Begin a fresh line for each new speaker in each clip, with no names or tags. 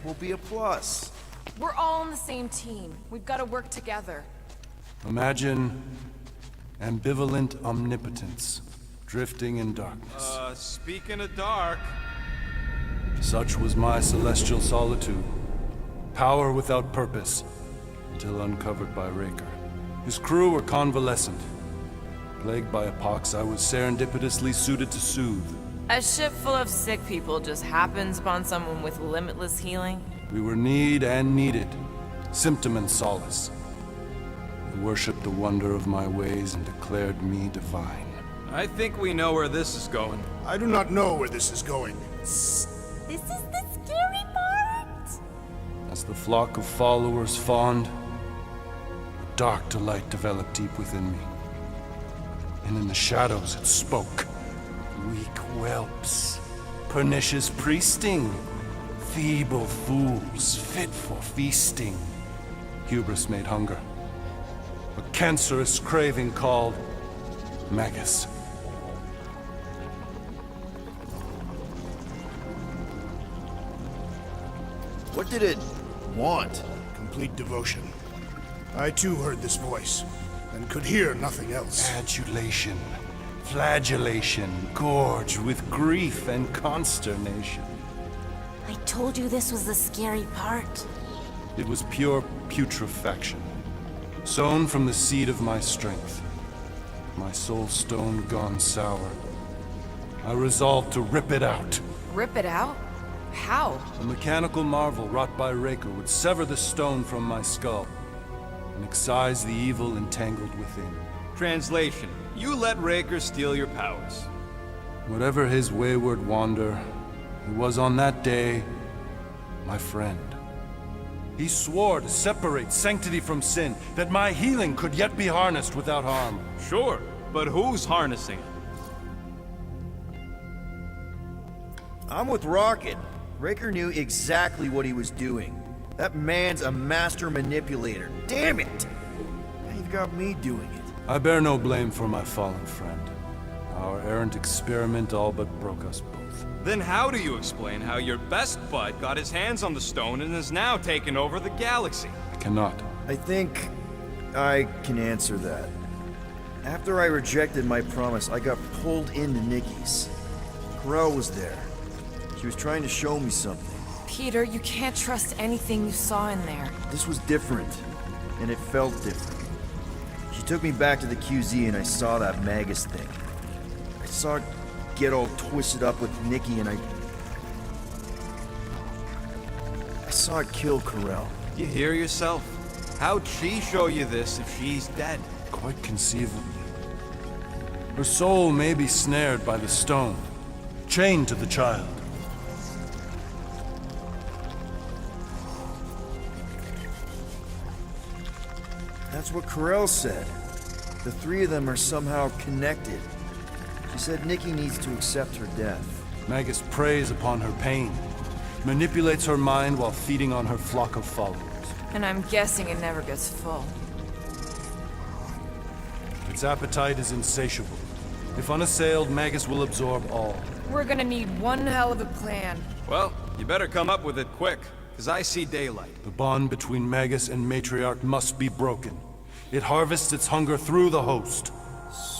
will be a plus.
We're all on the same team. We've got to work together.
Imagine ambivalent omnipotence, drifting in darkness.
Speaking of dark...
Such was my celestial solitude. Power without purpose, until uncovered by Raker. His crew were convalescent. Plagued by a pox, I was serendipitously suited to soothe.
A ship full of sick people just happens upon someone with limitless healing?
We were need and needed, symptom and solace. They worshipped the wonder of my ways and declared me divine.
I think we know where this is going.
I do not know where this is going.
This is the scary part!
As the flock of followers fawned, a dark delight developed deep within me. And in the shadows it spoke. Weak whelps, pernicious priesting, feeble fools fit for feasting. Hubris made hunger. A cancerous craving called Magus.
What did it want?
Complete devotion. I too heard this voice, and could hear nothing else.
Adulation, flagellation, gorged with grief and consternation.
I told you this was the scary part.
It was pure putrefaction, sown from the seed of my strength. My soul stone gone sour. I resolved to rip it out.
Rip it out? How?
A mechanical marvel wrought by Raker would sever the stone from my skull and excise the evil entangled within.
Translation: you let Raker steal your powers.
Whatever his wayward wander, he was on that day my friend. He swore to separate sanctity from sin, that my healing could yet be harnessed without harm.
Sure, but who's harnessing it?
I'm with Rocket. Raker knew exactly what he was doing. That man's a master manipulator. Damn it! Now you've got me doing it.
I bear no blame for my fallen friend. Our errant experiment all but broke us both.
Then how do you explain how your best bud got his hands on the stone and is now taking over the galaxy?
I cannot.
I think I can answer that. After I rejected my promise, I got pulled into Nikki's. Corel was there. She was trying to show me something.
Peter, you can't trust anything you saw in there.
This was different, and it felt different. She took me back to the QZ and I saw that Magus thing. I saw it get all twisted up with Nikki and I saw it kill Corel.
You hear yourself? How'd she show you this if she's dead?
Quite conceivably. Her soul may be snared by the stone, chained to the child.
That's what Corel said. The three of them are somehow connected. She said Nikki needs to accept her death.
Magus preys upon her pain, manipulates her mind while feeding on her flock of followers.
And I'm guessing it never gets full.
Its appetite is insatiable. If unassailed, Magus will absorb all.
We're gonna need one hell of a plan.
Well, you better come up with it quick, because I see daylight.
The bond between Magus and Matriarch must be broken. It harvests its hunger through the host.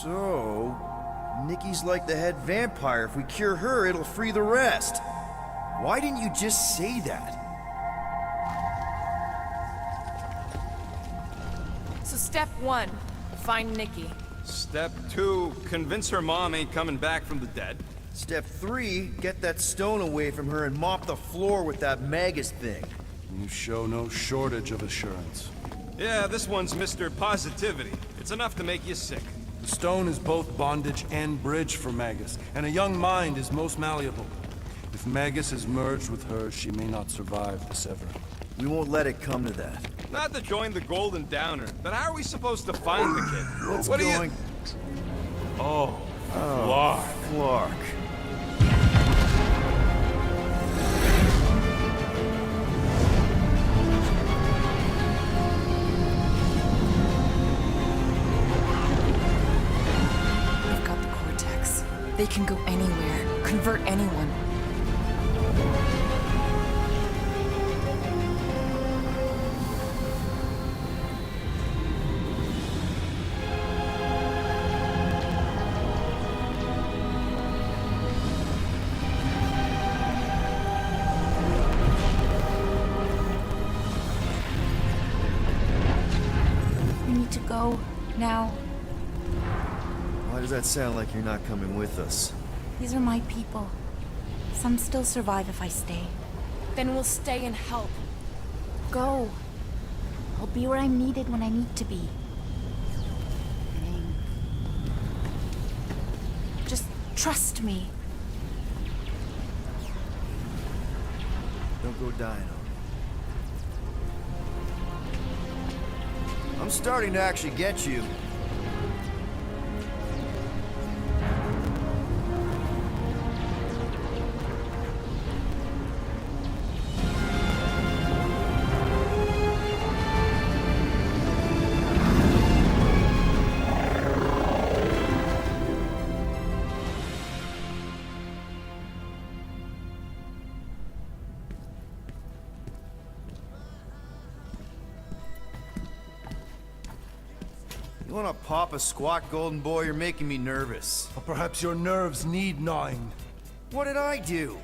So, Nikki's like the head vampire. If we cure her, it'll free the rest. Why didn't you just say that?
So step one, find Nikki.
Step 2, convince her mom ain't coming back from the dead.
Step 3, get that stone away from her and mop the floor with that Magus thing.
You show no shortage of assurance.
Yeah, this one's Mr. Positivity. It's enough to make you sick.
The stone is both bondage and bridge for Magus, and a young mind is most malleable. If Magus is merged with hers, she may not survive the severing.
We won't let it come to that.
Not to join the Golden Downer, but how are we supposed to find the kid?
What's
what
going...
Oh, Clark.
Clark.
We've got the Cortex. They can go anywhere, convert anyone.
to go now?
Why does that sound like you're not coming with us?
These are my people. Some still survive if I stay.
Then we'll stay and help.
Go. I'll be where I'm needed when I need to be. Just trust me.
Don't go dying on me. I'm starting to actually get you. You wanna pop a squat, golden boy? You're making me nervous.
Or perhaps your nerves need gnawing.
What did I do?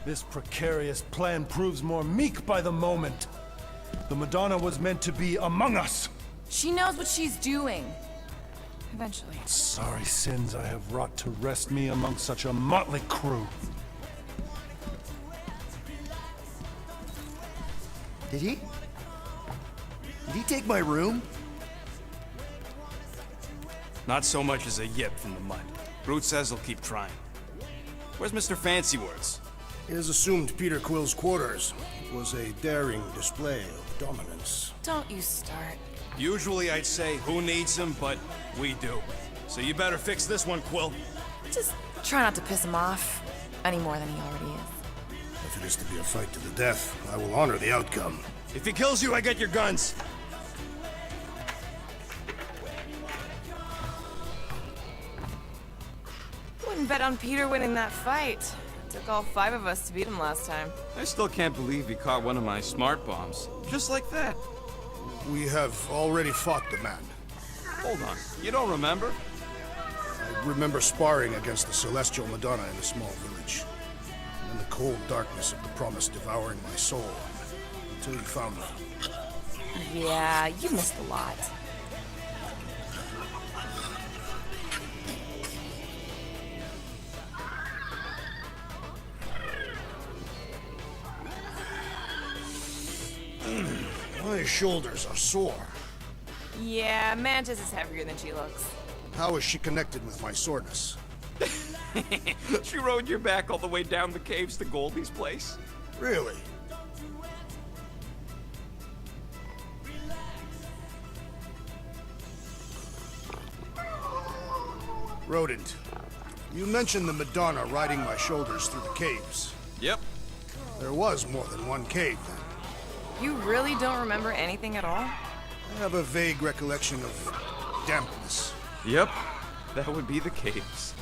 This precarious plan proves more meek by the moment. The Madonna was meant to be among us.
She knows what she's doing. Eventually.
Sorry sins I have wrought to rest me among such a motley crew.
Did he? Did he take my room?
Not so much as a yip from the mud. Brute says he'll keep trying. Where's Mr. Fancy Words?
It is assumed Peter Quill's quarters. It was a daring display of dominance.
Don't you start.
Usually I'd say, who needs him, but we do. So you better fix this one, Quill.
Just try not to piss him off any more than he already is.
If it is to be a fight to the death, I will honor the outcome.
If he kills you, I get your guns.
Wouldn't bet on Peter winning that fight. Took all 5 of us to beat him last time.
I still can't believe he caught one of my smart bombs. Just like that.
We have already fought the man.
Hold on. You don't remember?
I remember sparring against the Celestial Madonna in a small village. And the cold darkness of the promise devouring my soul. Until you found me.
Yeah, you missed a lot.
My shoulders are sore.
Yeah, Mantis is heavier than she looks.
How is she connected with my soreness?
She rode your back all the way down the caves to Goldie's place?
Really? Rodent, you mentioned the Madonna riding my shoulders through the caves.
Yep.
There was more than one cave then.
You really don't remember anything at all?
I have a vague recollection of dampness.
Yep. That would be the caves.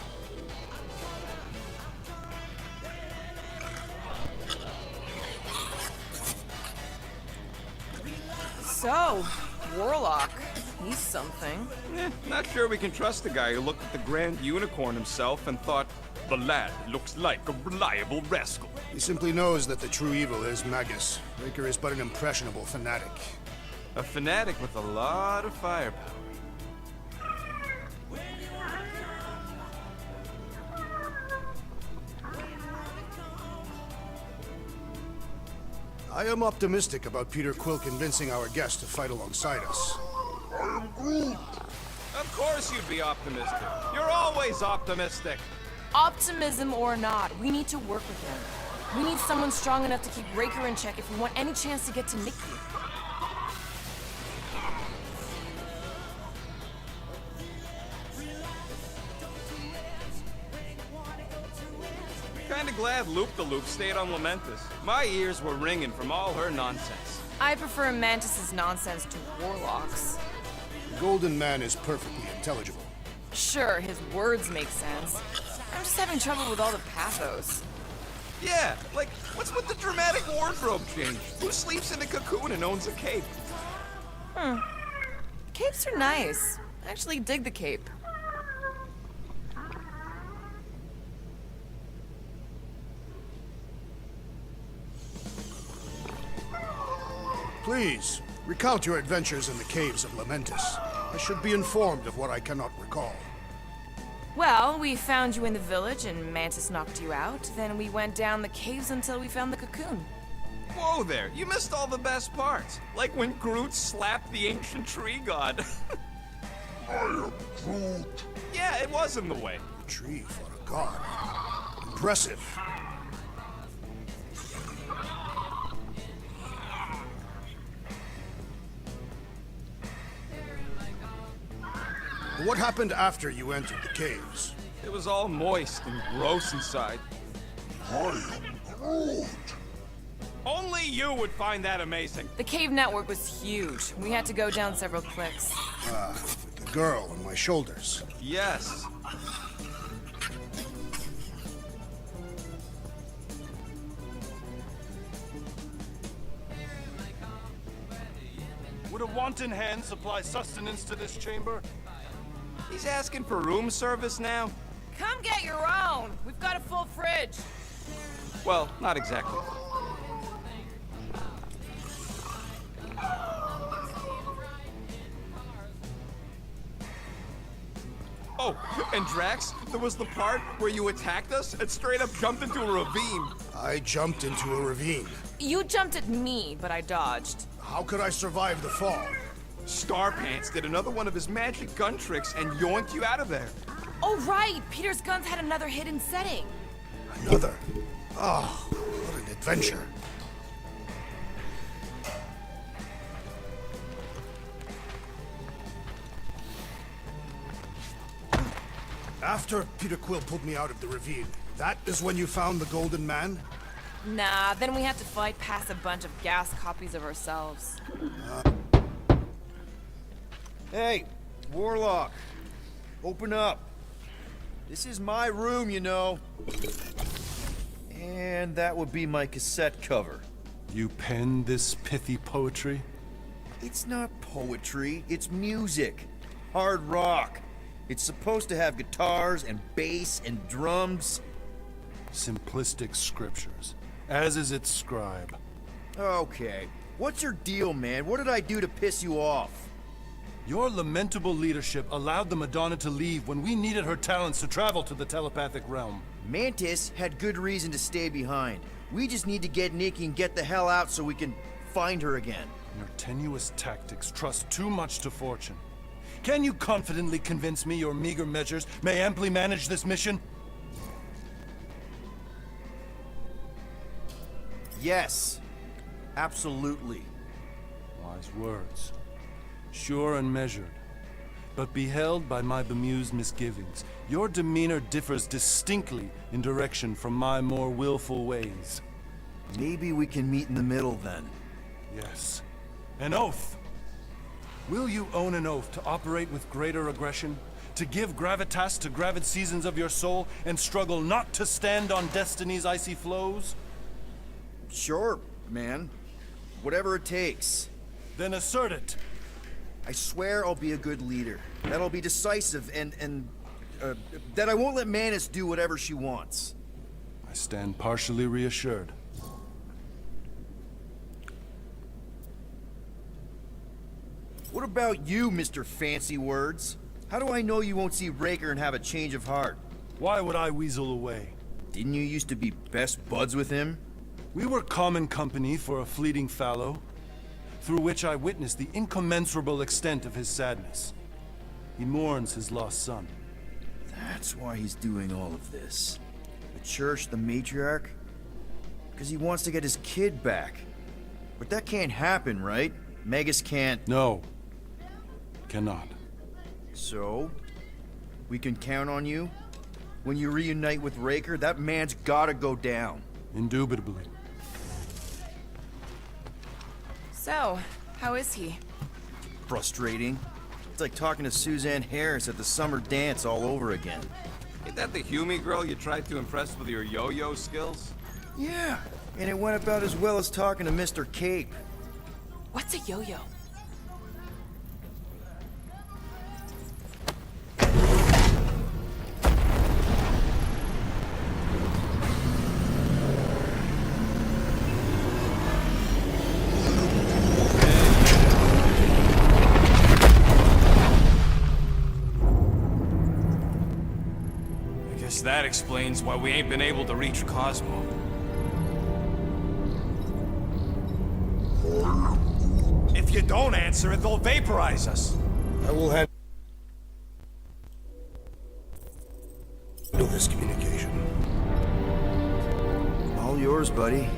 So, Warlock. He's something.
Not sure we can trust the guy who looked at the Grand Unicorn himself and thought, the lad looks like a reliable rascal.
He simply knows that the true evil is Magus. Raker is but an impressionable fanatic.
A fanatic with a lot of firepower.
I am optimistic about Peter Quill convincing our guest to fight alongside us.
Of course you'd be optimistic. You're always optimistic.
Optimism or not, we need to work with him. We need someone strong enough to keep Raker in check if we want any chance to get to Nikki.
Kinda glad Loop-the-Loop stayed on Lamentus. My ears were ringing from all her nonsense.
I prefer Mantis's nonsense to Warlock's.
The Golden Man is perfectly intelligible.
Sure, his words make sense. I'm just having trouble with all the pathos.
Yeah, like, what's with the dramatic wardrobe change? Who sleeps in a cocoon and owns a cape?
Capes are nice. I actually dig the cape.
Please, recount your adventures in the caves of Lamentus. I should be informed of what I cannot recall.
Well, we found you in the village and Mantis knocked you out. Then we went down the caves until we found the cocoon.
Whoa there, you missed all the best parts. Like when Groot slapped the ancient tree god.
I am Groot.
Yeah, it was in the way.
The tree fought a god. Impressive. What happened after you entered the caves?
It was all moist and gross inside.
I am Groot.
Only you would find that amazing.
The cave network was huge. We had to go down several clicks.
The girl on my shoulders.
Yes.
Would a wanton hand supply sustenance to this chamber?
He's asking for room service now?
Come get your own! We've got a full fridge!
Well, not exactly. Oh, and Drax, there was the part where you attacked us and straight up jumped into a ravine.
I jumped into a ravine.
You jumped at me, but I dodged.
How could I survive the fall?
Starpants did another one of his magic gun tricks and yoinked you out of there.
Oh, right! Peter's guns had another hidden setting.
Another? Oh, what an adventure. After Peter Quill pulled me out of the ravine, that is when you found the Golden Man?
Nah, then we had to fight past a bunch of gas copies of ourselves.
Hey, Warlock. Open up. This is my room, you know. And that would be my cassette cover.
You penned this pithy poetry?
It's not poetry, it's music. Hard rock. It's supposed to have guitars and bass and drums.
Simplistic scriptures, as is its scribe.
Okay. What's your deal, man? What did I do to piss you off?
Your lamentable leadership allowed the Madonna to leave when we needed her talents to travel to the telepathic realm.
Mantis had good reason to stay behind. We just need to get Nikki and get the hell out so we can find her again.
Your tenuous tactics trust too much to fortune. Can you confidently convince me your meager measures may amply manage this mission?
Yes. Absolutely.
Wise words. Sure and measured. But beheld by my bemused misgivings, your demeanor differs distinctly in direction from my more willful ways.
Maybe we can meet in the middle then.
Yes. An oath! Will you own an oath to operate with greater aggression? To give gravitas to gravid seasons of your soul and struggle not to stand on destiny's icy flows?
Sure, man. Whatever it takes.
Then assert it!
I swear I'll be a good leader. That I'll be decisive and that I won't let Mantis do whatever she wants.
I stand partially reassured.
What about you, Mr. Fancy Words? How do I know you won't see Raker and have a change of heart?
Why would I weasel away?
Didn't you used to be best buds with him?
We were common company for a fleeting fallow, through which I witnessed the incommensurable extent of his sadness. He mourns his lost son.
That's why he's doing all of this. The church, the matriarch? Because he wants to get his kid back. But that can't happen, right? Megas can't...
No. Cannot.
So? We can count on you? When you reunite with Raker, that man's gotta go down.
Indubitably.
So, how is he?
Frustrating. It's like talking to Suzanne Harris at the summer dance all over again.
Ain't that the Hume girl you tried to impress with your yo-yo skills?
Yeah, and it went about as well as talking to Mr. Cape.
What's a yo-yo?
explains why we ain't been able to reach Cosmo. If you don't answer it, they'll vaporize us.
I will handle this communication.
All yours, buddy.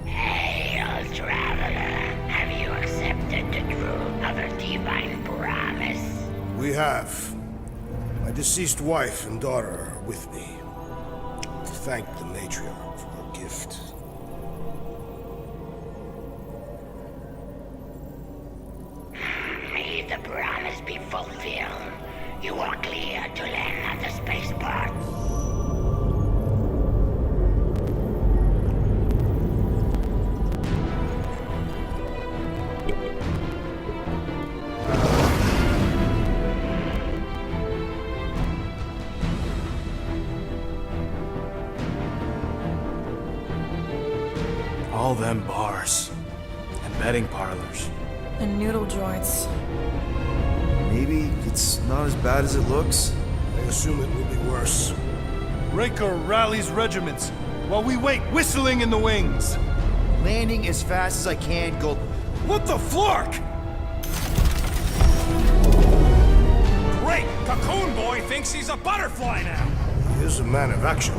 Hail, traveler. Have you accepted the truth of a divine promise?
We have. My deceased wife and daughter are with me. Thank the matriarch for her gift.
May the promise be fulfilled. You are clear to land at the spaceport.
All them bars and betting parlors.
And noodle joints.
Maybe it's not as bad as it looks.
I assume it will be worse.
Raker rallies regiments while we wait whistling in the wings.
Landing as fast as I can, go.
What the flark? Great! Cocoon Boy thinks he's a butterfly now!
He is a man of action.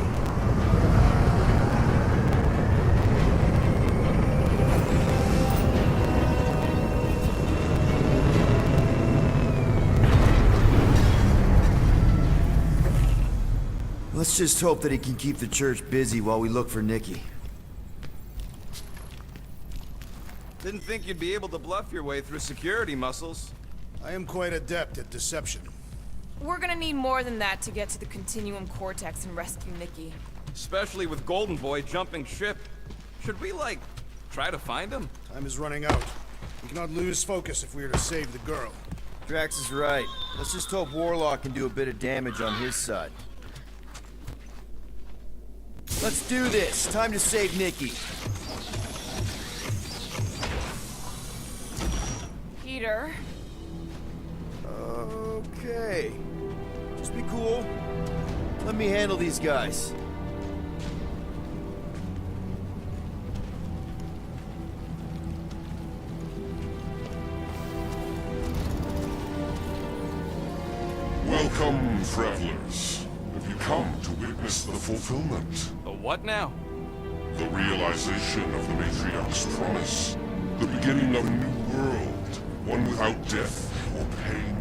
Let's just hope that he can keep the church busy while we look for Nikki.
Didn't think you'd be able to bluff your way through security muscles.
I am quite adept at deception.
We're gonna need more than that to get to the Continuum Cortex and rescue Nikki.
Especially with Golden Boy jumping ship. Should we, like, try to find him?
Time is running out. We cannot lose focus if we are to save the girl.
Drax is right. Let's just hope Warlock can do a bit of damage on his side. Let's do this. Time to save Nikki.
Peter.
Okay. Just be cool. Let me handle these guys.
Welcome, travelers. Have you come to witness the fulfillment?
The what now?
The realization of the Matriarch's promise. The beginning of a new world. One without death, or pain,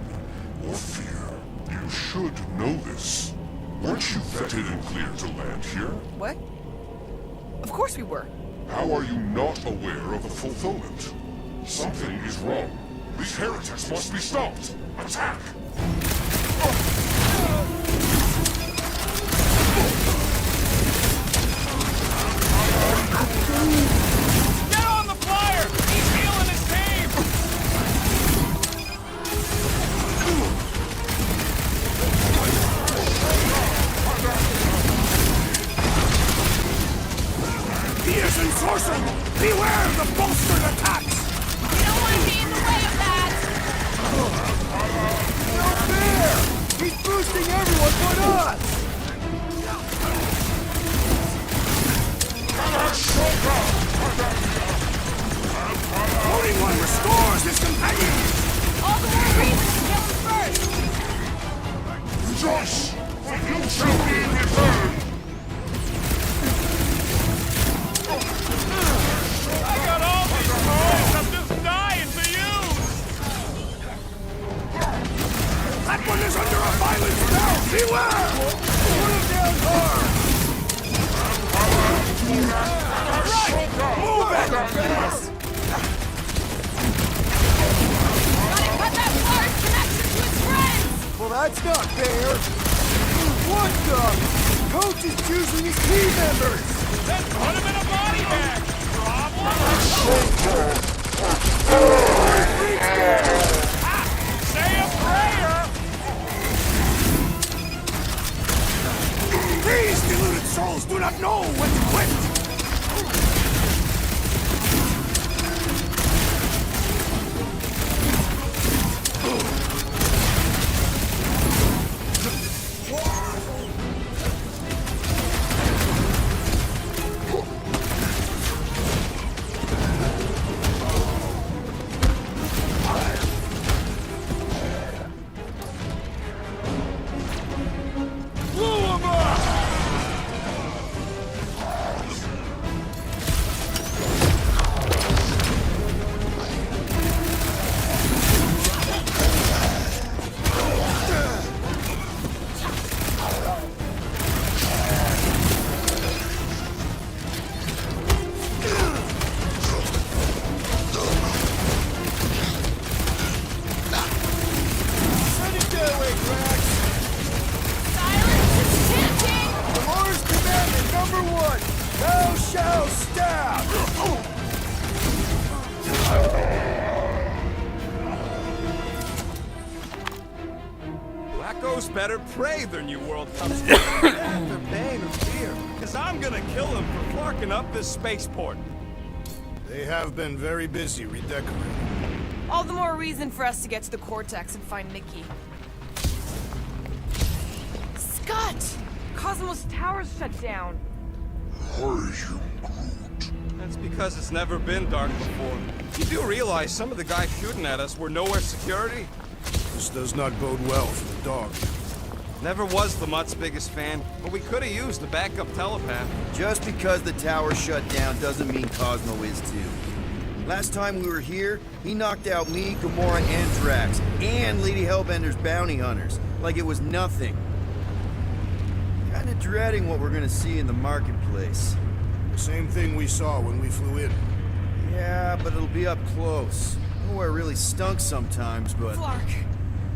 or fear. You should know this. Weren't you vetted and cleared to land here?
What? Of course we were.
How are you not aware of the fulfillment? Something is wrong. These heretics must be stopped. Attack!
Get on the flyer! He's healing his team!
He is enforcing! Beware of the bolstered attacks!
We don't want to be in the way of that!
No fair! He's boosting everyone but us!
Only one restores his companions!
All the more reason to kill him first!
Rejoice! For you shall be returned!
I got all these toys! I'm just dying to use!
That one is under a violent spell! Beware! Put him down hard!
Right! Move it!
Gotta cut that flyer's connection to its friends!
Well, that's not fair! What the? Coach is choosing his team members!
Then put him in a body bag! Problem? Say a prayer!
These deluded souls do not know when to quit!
Thou shalt stab!
Wacko's better pray their new world comes to after pain of fear. Cause I'm gonna kill him for flarking up this spaceport.
They have been very busy redecorating.
All the more reason for us to get to the Cortex and find Nikki. Scott! Cosmos Tower's shut down.
That's because it's never been dark before. You do realize some of the guys shooting at us were nowhere security?
This does not bode well for the dog.
Never was the Mutt's biggest fan, but we could have used a backup telepath.
Just because the tower shut down doesn't mean Cosmo is too. Last time we were here, he knocked out me, Gamora, and Drax, and Lady Hellbender's bounty hunters, like it was nothing. Kinda dreading what we're gonna see in the marketplace.
The same thing we saw when we flew in.
Yeah, but it'll be up close. Nowhere really stunk sometimes, but...
Flark!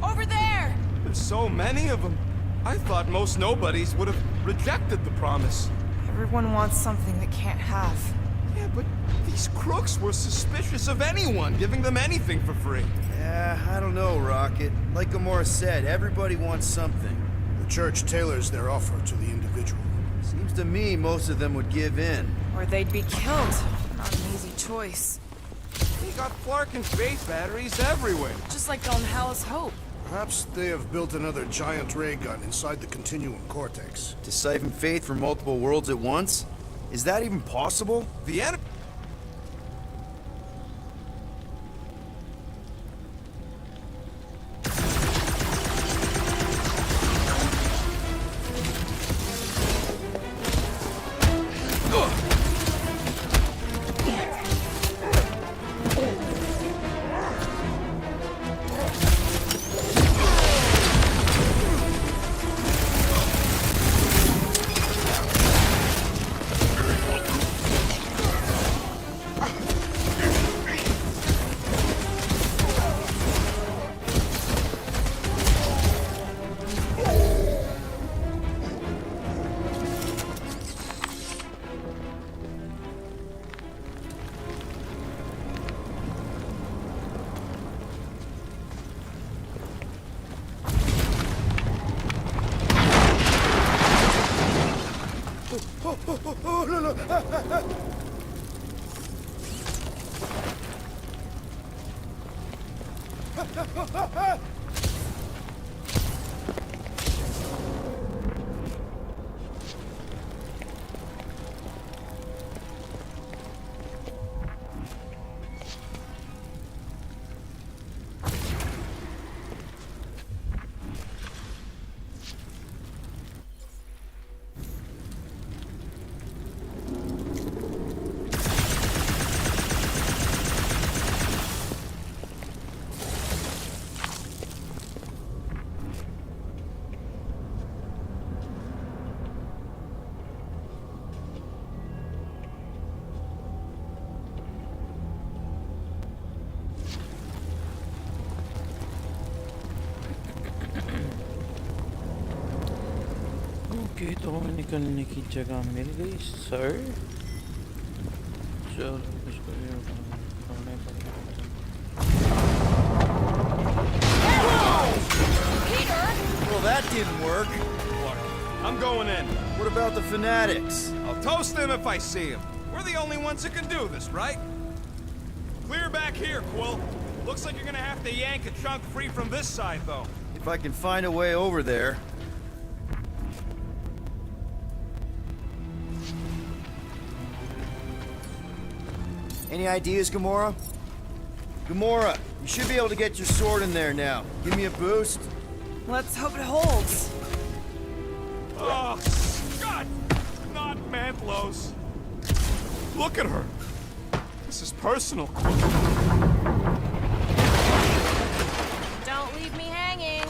Over there!
There's so many of them. I thought most nobodies would have rejected the promise.
Everyone wants something they can't have.
Yeah, but these crooks were suspicious of anyone giving them anything for free.
Yeah, I don't know, Rocket. Like Gamora said, everybody wants something.
The church tailors their offer to the individual.
Seems to me most of them would give in.
Or they'd be killed. Not an easy choice.
They got Flark and space batteries everywhere.
Just like on Hallis Hope.
Perhaps they have built another giant ray gun inside the Continuum Cortex.
To siphon faith from multiple worlds at once? Is that even possible?
The enemy...
okay तो हमें निकलने की जगह मिल गई sir चलो इसको ये उठाने पड़ेगा
Well, that didn't work.
Flark, I'm going in.
What about the fanatics?
I'll toast them if I see them. We're the only ones that can do this, right? Clear back here, Quill. Looks like you're gonna have to yank a chunk free from this side, though.
If I can find a way over there. Any ideas, Gamora? Gamora, you should be able to get your sword in there now. Give me a boost.
Let's hope it holds.
Oh, God! Not Mantlos. Look at her. This is personal, Quill.
Don't leave me hanging.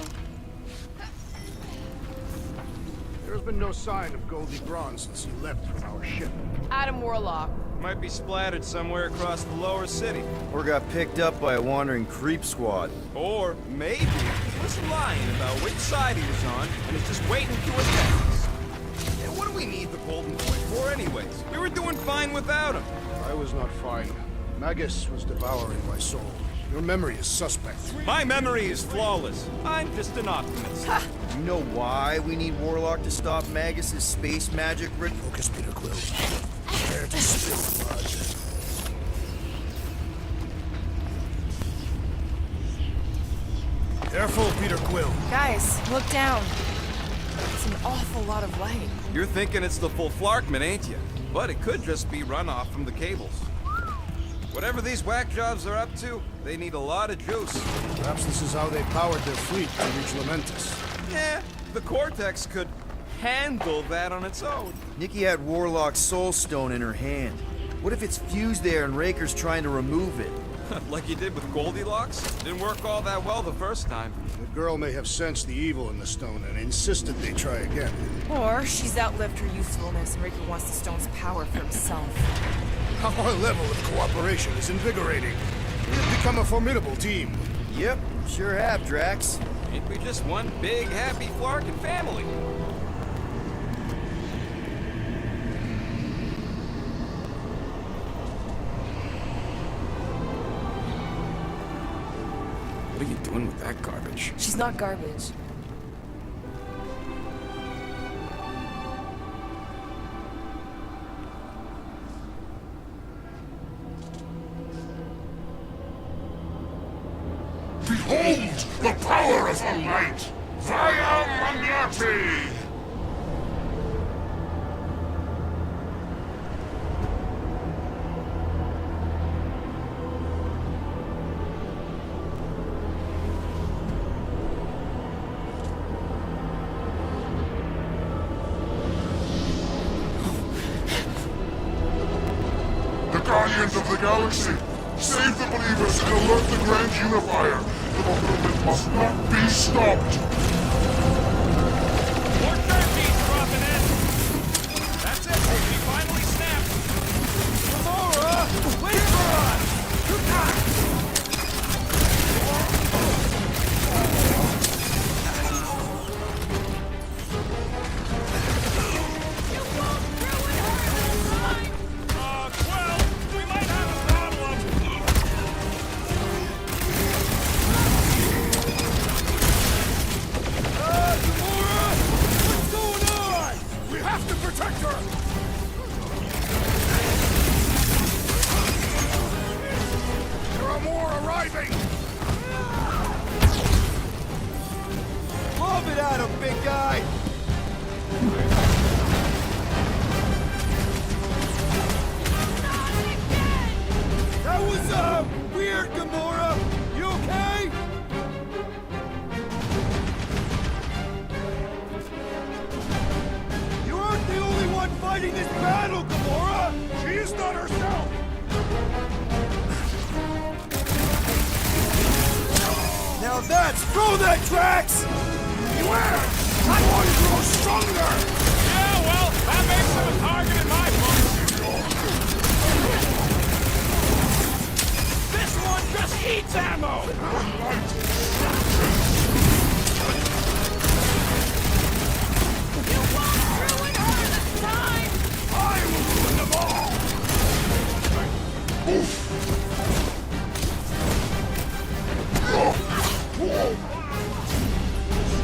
There's been no sign of Goldie Braun since he left from our ship.
Adam Warlock.
Might be splattered somewhere across the lower city.
Or got picked up by a wandering creep squad.
Or maybe he was lying about which side he was on and is just waiting to attack us. And what do we need the Golden Boy for? for anyways? We were doing fine without him.
I was not fine. Magus was devouring my soul. Your memory is suspect.
My memory is flawless. I'm just an optimist.
You know why we need Warlock to stop Magus's space magic ritual?
Focus, Peter Quill. Prepare to spill blood. Careful, Peter Quill.
Guys, look down. It's an awful lot of light.
You're thinking it's the full Flarkman, ain't you? But it could just be runoff from the cables. Whatever these whack jobs are up to, they need a lot of juice.
Perhaps this is how they powered their fleet to reach Lamentus.
Yeah, the Cortex could handle that on its own.
Nikki had Warlock's soul stone in her hand. What if it's fused there and Raker's trying to remove it?
Like you did with Goldilocks? Didn't work all that well the first time.
The girl may have sensed the evil in the stone and insisted they try again.
Or she's outlived her usefulness and Riker wants the stone's power for himself.
Our level of cooperation is invigorating. We have become a formidable team.
Yep, sure have, Drax.
Ain't we just one big, happy Flarkin family? What are you doing with that garbage?
She's not garbage.
Behold the power of the light! Via Magnati! The Guardians of the Galaxy! Save the believers and alert the Grand Unifier! The fulfillment must not be stopped!
More turkeys dropping in! That's it! We finally snapped! Gamora! Wait for us! Well, we might have a problem!
What's going on? We have to protect her! There are more arriving!
Lob it at him, big guy! That was, weird, Gamora! You okay? You aren't the only one fighting this battle, Gamora!
She is not herself!
Now that's... Throw that, Drax!
Beware! I'm going to grow stronger!
Yeah, well, that makes him a target in my book. This one just eats ammo!
You won't ruin her this time!
I will ruin them all!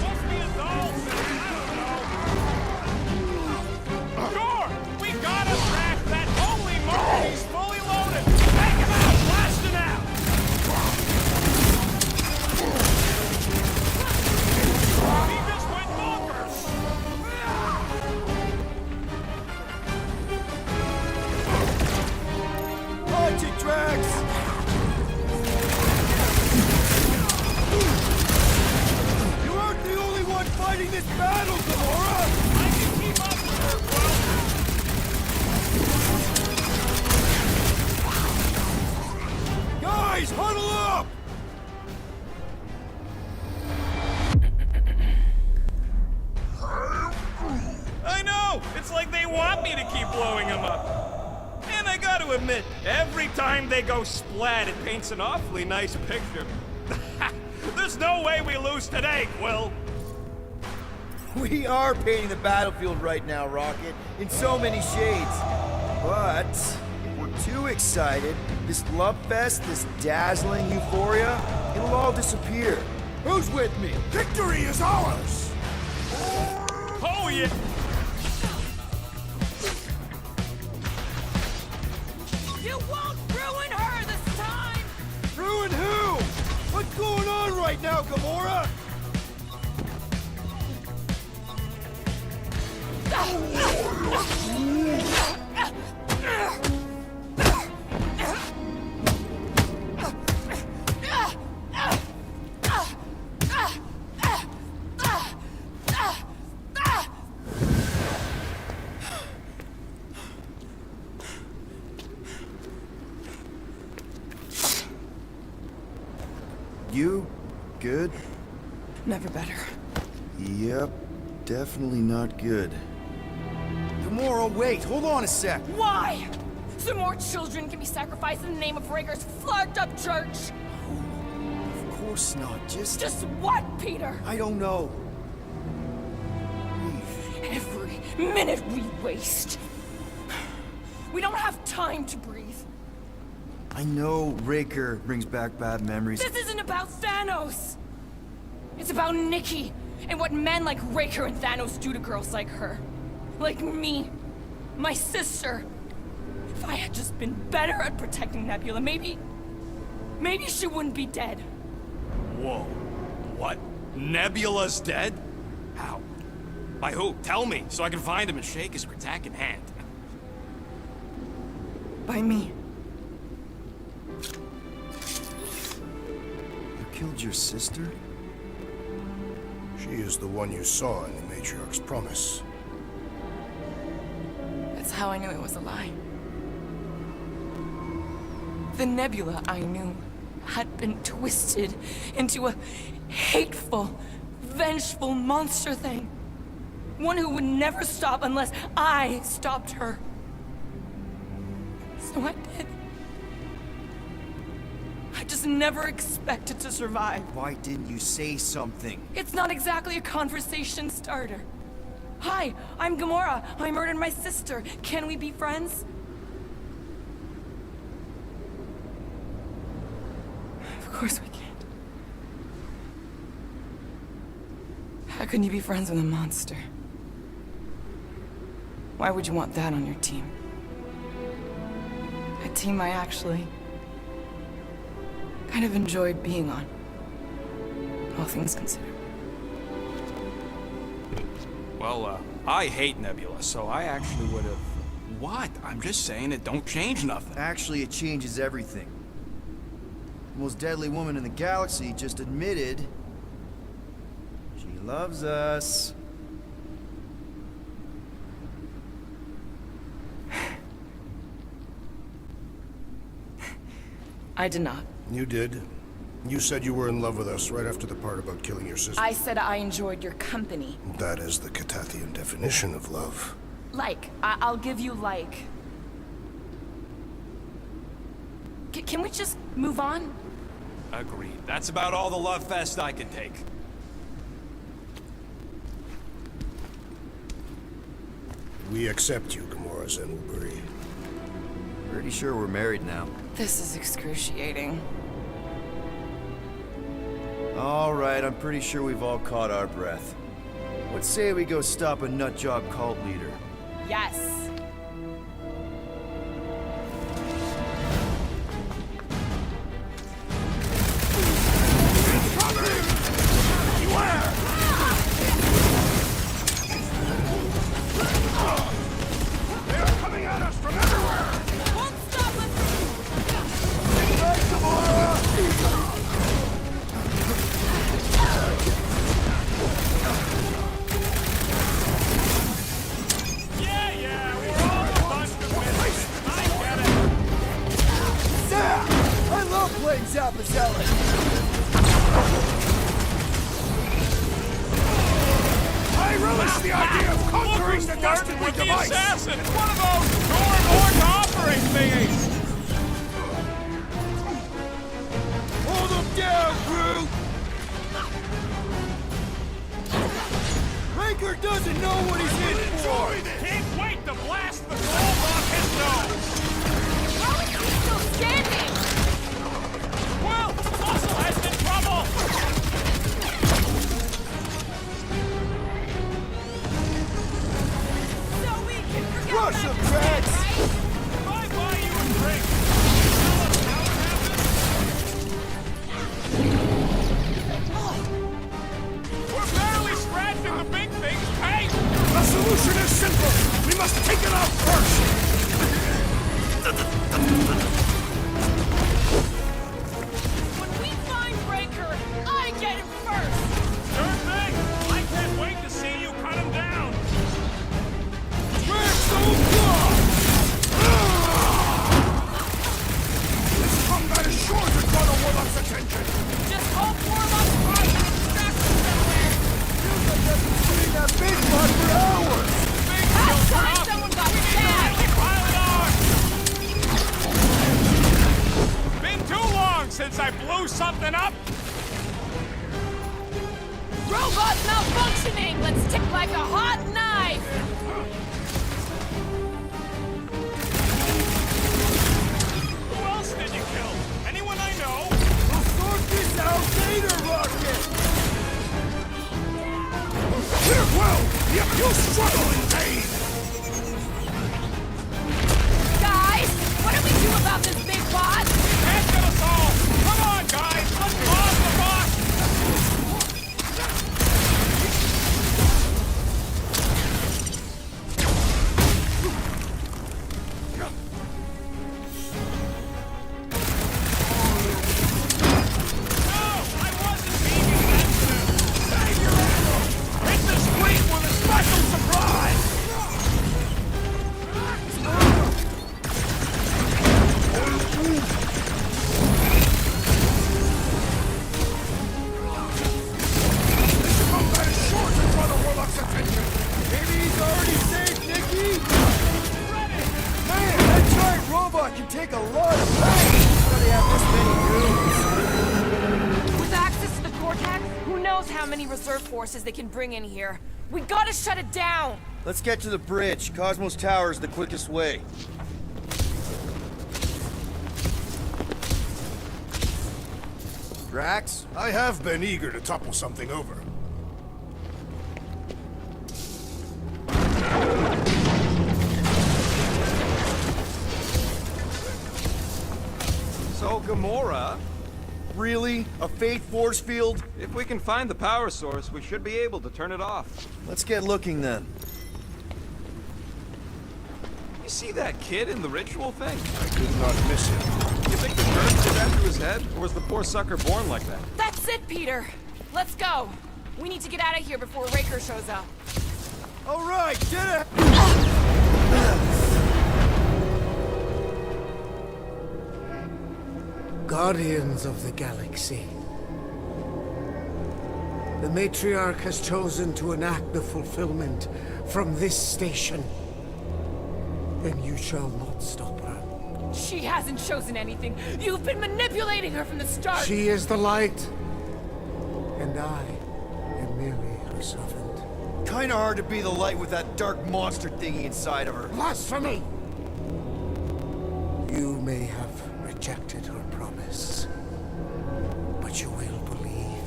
Must be a doll thing, I don't know. Sure, we gotta track that holy moly! He's fully loaded! Take him out! Blast him out! He just went bonkers!
Punch it, Drax! You aren't the only one fighting this battle, Gamora!
I can keep up with her, bro!
Guys, huddle up!
I know! It's like they want me to keep blowing them up. And I gotta admit, every time they go splat, it paints an awfully nice picture. There's no way we lose today, Quill!
We are painting the battlefield right now, Rocket, in so many shades. But if we're too excited, this love fest, this dazzling euphoria, it'll all disappear. Who's with me?
Victory is ours!
Oh, yeah!
You won't ruin her this time!
Ruin who? What's going on right now, Gamora? You good?
Never better.
Yep, definitely not good. Gamora, wait, hold on a sec.
Why? So more children can be sacrificed in the name of Rager's flagged up church?
Of course not, just
what, Peter?
I don't know.
Every minute we waste. We don't have time to breathe.
I know Raker brings back bad memories.
This isn't about Thanos! It's about Nikki, and what men like Raker and Thanos do to girls like her. Like me. My sister. If I had just been better at protecting Nebula, maybe she wouldn't be dead.
Whoa. What? Nebula's dead? How? By who? Tell me, so I can find him and shake his Kratak in hand.
By me.
You killed your sister?
She is the one you saw in the Matriarch's promise.
That's how I knew it was a lie. The Nebula I knew had been twisted into a hateful, vengeful monster thing. One who would never stop unless I stopped her. So I did. I just never expected to survive.
Why didn't you say something?
It's not exactly a conversation starter. Hi, I'm Gamora. I murdered my sister. Can we be friends? Of course we can't. How can you be friends with a monster? Why would you want that on your team? A team I actually kind of enjoyed being on. All things considered.
Well, I hate Nebula, so I actually would have... What? I'm just saying it don't change nothing.
Actually, it changes everything. The most deadly woman in the galaxy just admitted she loves us.
I did not.
You did. You said you were in love with us right after the part about killing your sister.
I said I enjoyed your company.
That is the Catathian definition of love.
Like. I'll give you like. Can we just move on?
Agreed. That's about all the love fest I can take.
We accept you, Gamora Zenwuburi.
Pretty sure we're married now.
This is excruciating.
All right, I'm pretty sure we've all caught our breath. Let's say we go stop a nutjob cult leader.
Yes.
They're coming at us from everywhere!
Won't stop us.
Yeah, we're all a bunch of misfits. I get it.
Zap! I love playing Zappazelli!
I relish the idea of conquering the dastardly
With the
device!
assassin! It's one of those door-to-door offering thingies!
Hold them down, Groot! Raker
screw something up?
Robot's malfunctioning! Let's tick like a hot knife!
Who else did you kill? Anyone I know?
We'll sort this out later, Rocket!
Here, well, you'll struggle in pain!
Guys, what do we do about this big boss?
Can't get us all! Come on, guys! Let's bomb the boss!
How many reserve forces they can bring in here. We gotta shut it down!
Let's get to the bridge. Cosmos Tower is the quickest way. Drax?
I have been eager to topple something over.
So, Gamora,
Really? A fate force field?
if we can find the power source, we should be able to turn it off.
Let's get looking then.
You see that kid in the ritual thing?
I did not miss him.
You think the bird did that to his head? Or was the poor sucker born like that?
That's it, Peter! Let's go! We need to get out of here before Raker shows up.
All right, get it!
Guardians of the Galaxy. The Matriarch has chosen to enact the fulfillment from this station. And you shall not stop her.
She hasn't chosen anything. You've been manipulating her from the start.
She is the light. And I am merely her servant.
Kinda hard to be the light with that dark monster thingy inside of her.
Blasphemy! You may have rejected her promise, but you will believe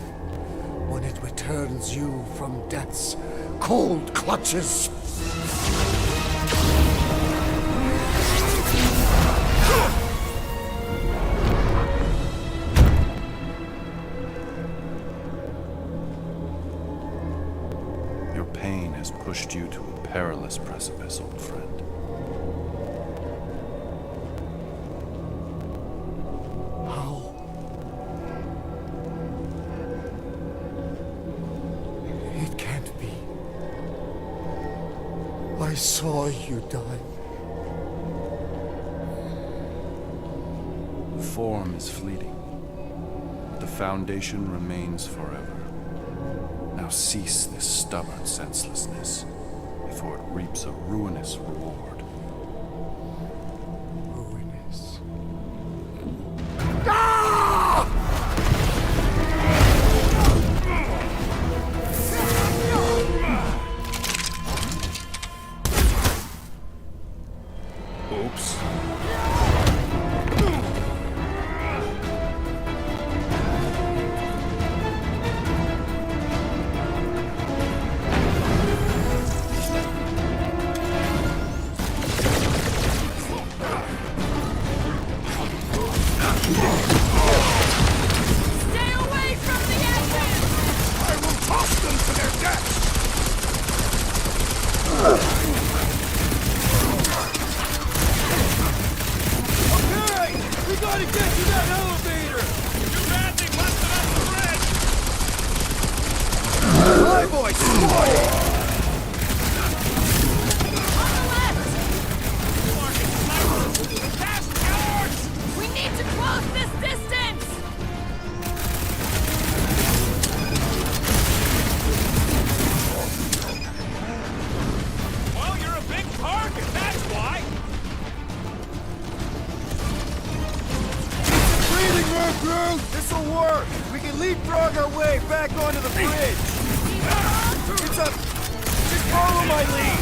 when it returns you from death's cold clutches.
Your pain has pushed you to a perilous precipice, old friend.
It can't be. I saw you die.
Form is fleeting, but the foundation remains forever. Now cease this stubborn senselessness, before it reaps a ruinous reward.
Ruinous.
Oops.
Stay away from the edges!
I will toss them to their death!
Okay! We gotta get to that elevator!
Too bad they busted up the bridge!
Hi, boy! Boy!
On the left!
Fucking snipers! The fast cowards!
We need to close this distance!
Well, you're a big target, that's why!
Groot! This'll work! We can leapfrog our way back onto the bridge! It's up! Just follow my lead!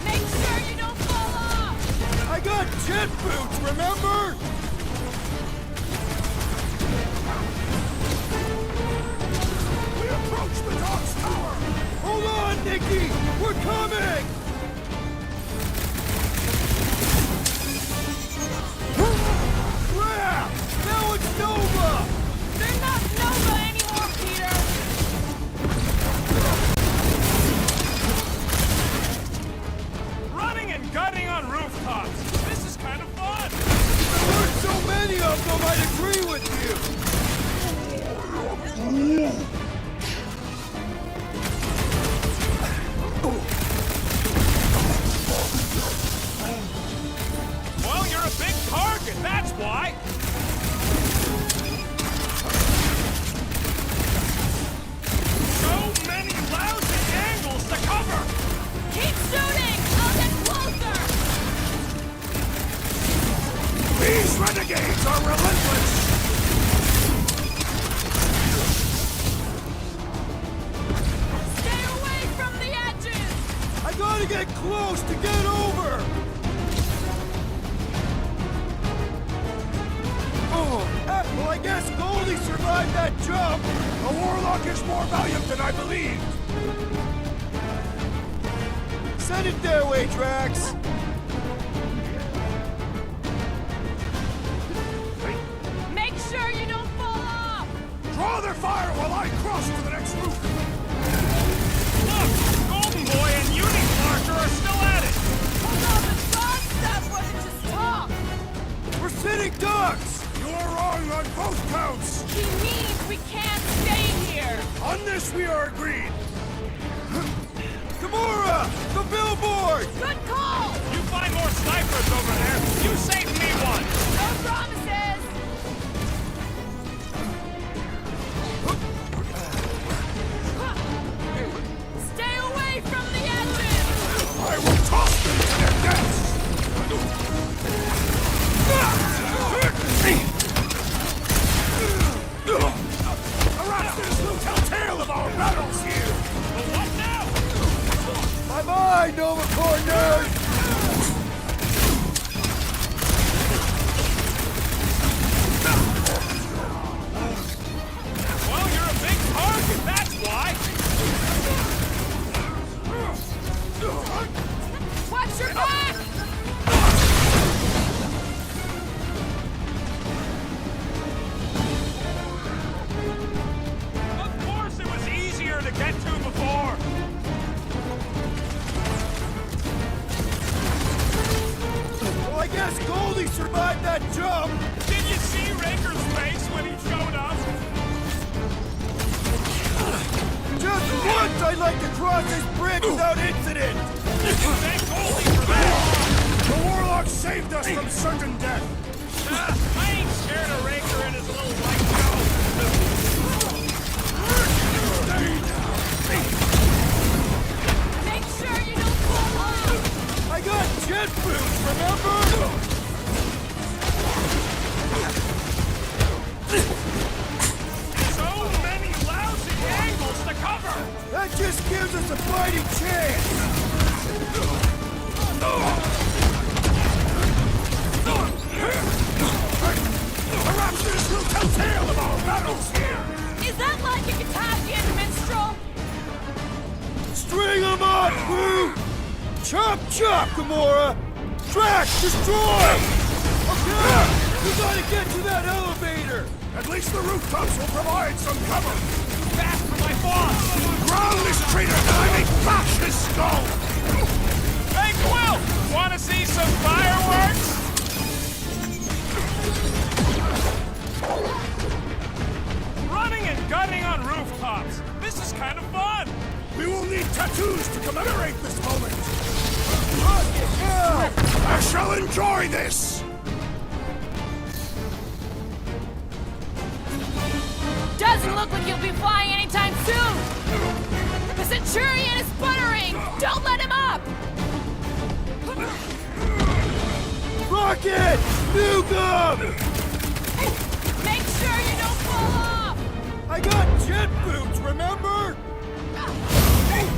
Make sure you don't fall off!
I got jet boots, remember?
We approach the Doc's tower!
Hold on, Nikki! We're coming! Crap! Now it's Nova!
They're not Nova anymore, Peter!
Running and gunning on rooftops. This is kind of fun.
There weren't so many of them, I'd agree with you!
Well, you're a big target, that's why. So many lousy angles to cover.
Keep shooting! I'll get closer!
These renegades are relentless!
Stay away from the edges!
I gotta get close to get over! Well, I guess Goldie survived that jump!
The Warlock is more valiant than I believed!
Send it their way, Drax!
Make sure you don't fall off!
Draw their fire while I cross to the next roof!
Look, Golden Boy and Uni-Clarker are still at it.
Hold on, the frog stuff wasn't just talk!
We're sitting ducks!
You are wrong on both counts!
He means we can't stay here!
On this we are agreed!
Gamora! The billboard!
Good call!
You find more snipers over there. You save me one.
No promises! Stay away from the edges!
I will toss them to their deaths! Erasmus will tell tale of our battles here!
But what now?
Bye-bye, Nova Corps nerd!
Well, you're a big target, that's why.
Watch your back!
Of course it was easier to get to before.
Well, I guess Goldie survived that jump!
Did you see Raker's face when he showed up?
Just once I'd like to cross this bridge without incident!
Thank Goldie for that.
The Warlock saved us from certain death!
I ain't scared of Raker and his little white show.
Make sure you don't fall off!
I got jet boots, remember?
So many lousy angles to cover.
That just gives us a fighting chance!
Erasmus will tell tale of our battles here!
Is that like a Katafian minstrel?
String 'em up, Groot! Chop chop, Gamora! Drax, destroy! Okay! We gotta get to that elevator!
At least the rooftops will provide some cover!
Fast for my boss.
Ground this traitor that I may bash his skull!
Hey, Quill, wanna see some fireworks? Running and gunning on rooftops. This is kind of fun.
We will need tattoos to commemorate this moment!
Yeah!
I shall enjoy this!
Doesn't look like he'll be flying anytime soon! The Centurion is sputtering! Don't let him up!
it! Nuke 'em!
Make sure you don't fall off!
I got jet boots, remember?
See?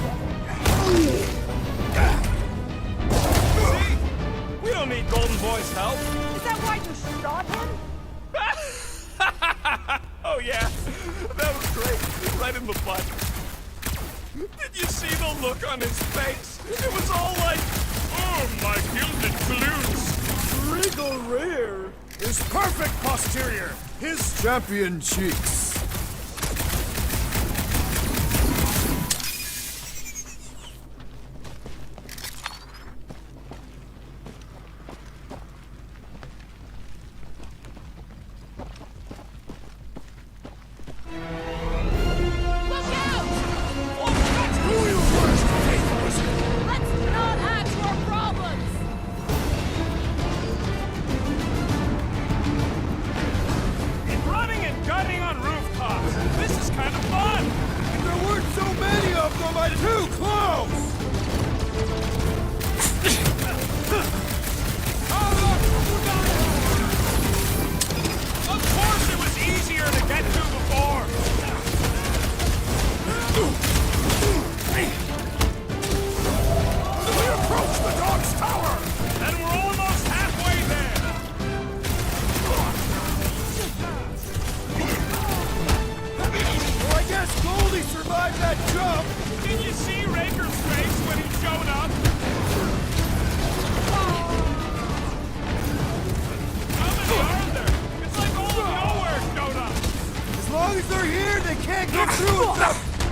We don't need Golden Boy's help.
Is that why you shot him?
Oh yeah, that was great. Right in the butt. Did you see the look on his face? It was all like, oh, my gilded glutes.
Regal rear. His perfect posterior. His champion cheeks.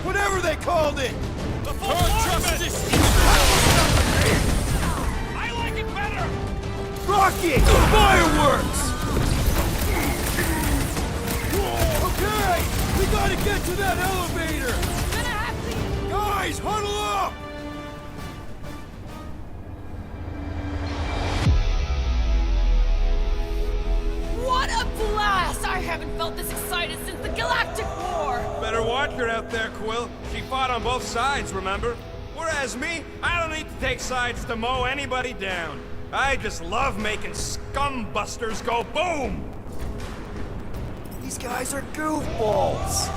Whatever they called it!
The full justice! I like it better!
Rocket! Fireworks! Okay! We gotta get to that elevator! Guys, huddle up!
What a blast! I haven't felt this excited since the Galactic War!
Better watch her out there, Quill. She fought on both sides, remember? Whereas me, I don't need to take sides to mow anybody down. I just love making scumbusters go boom!
These guys are goofballs!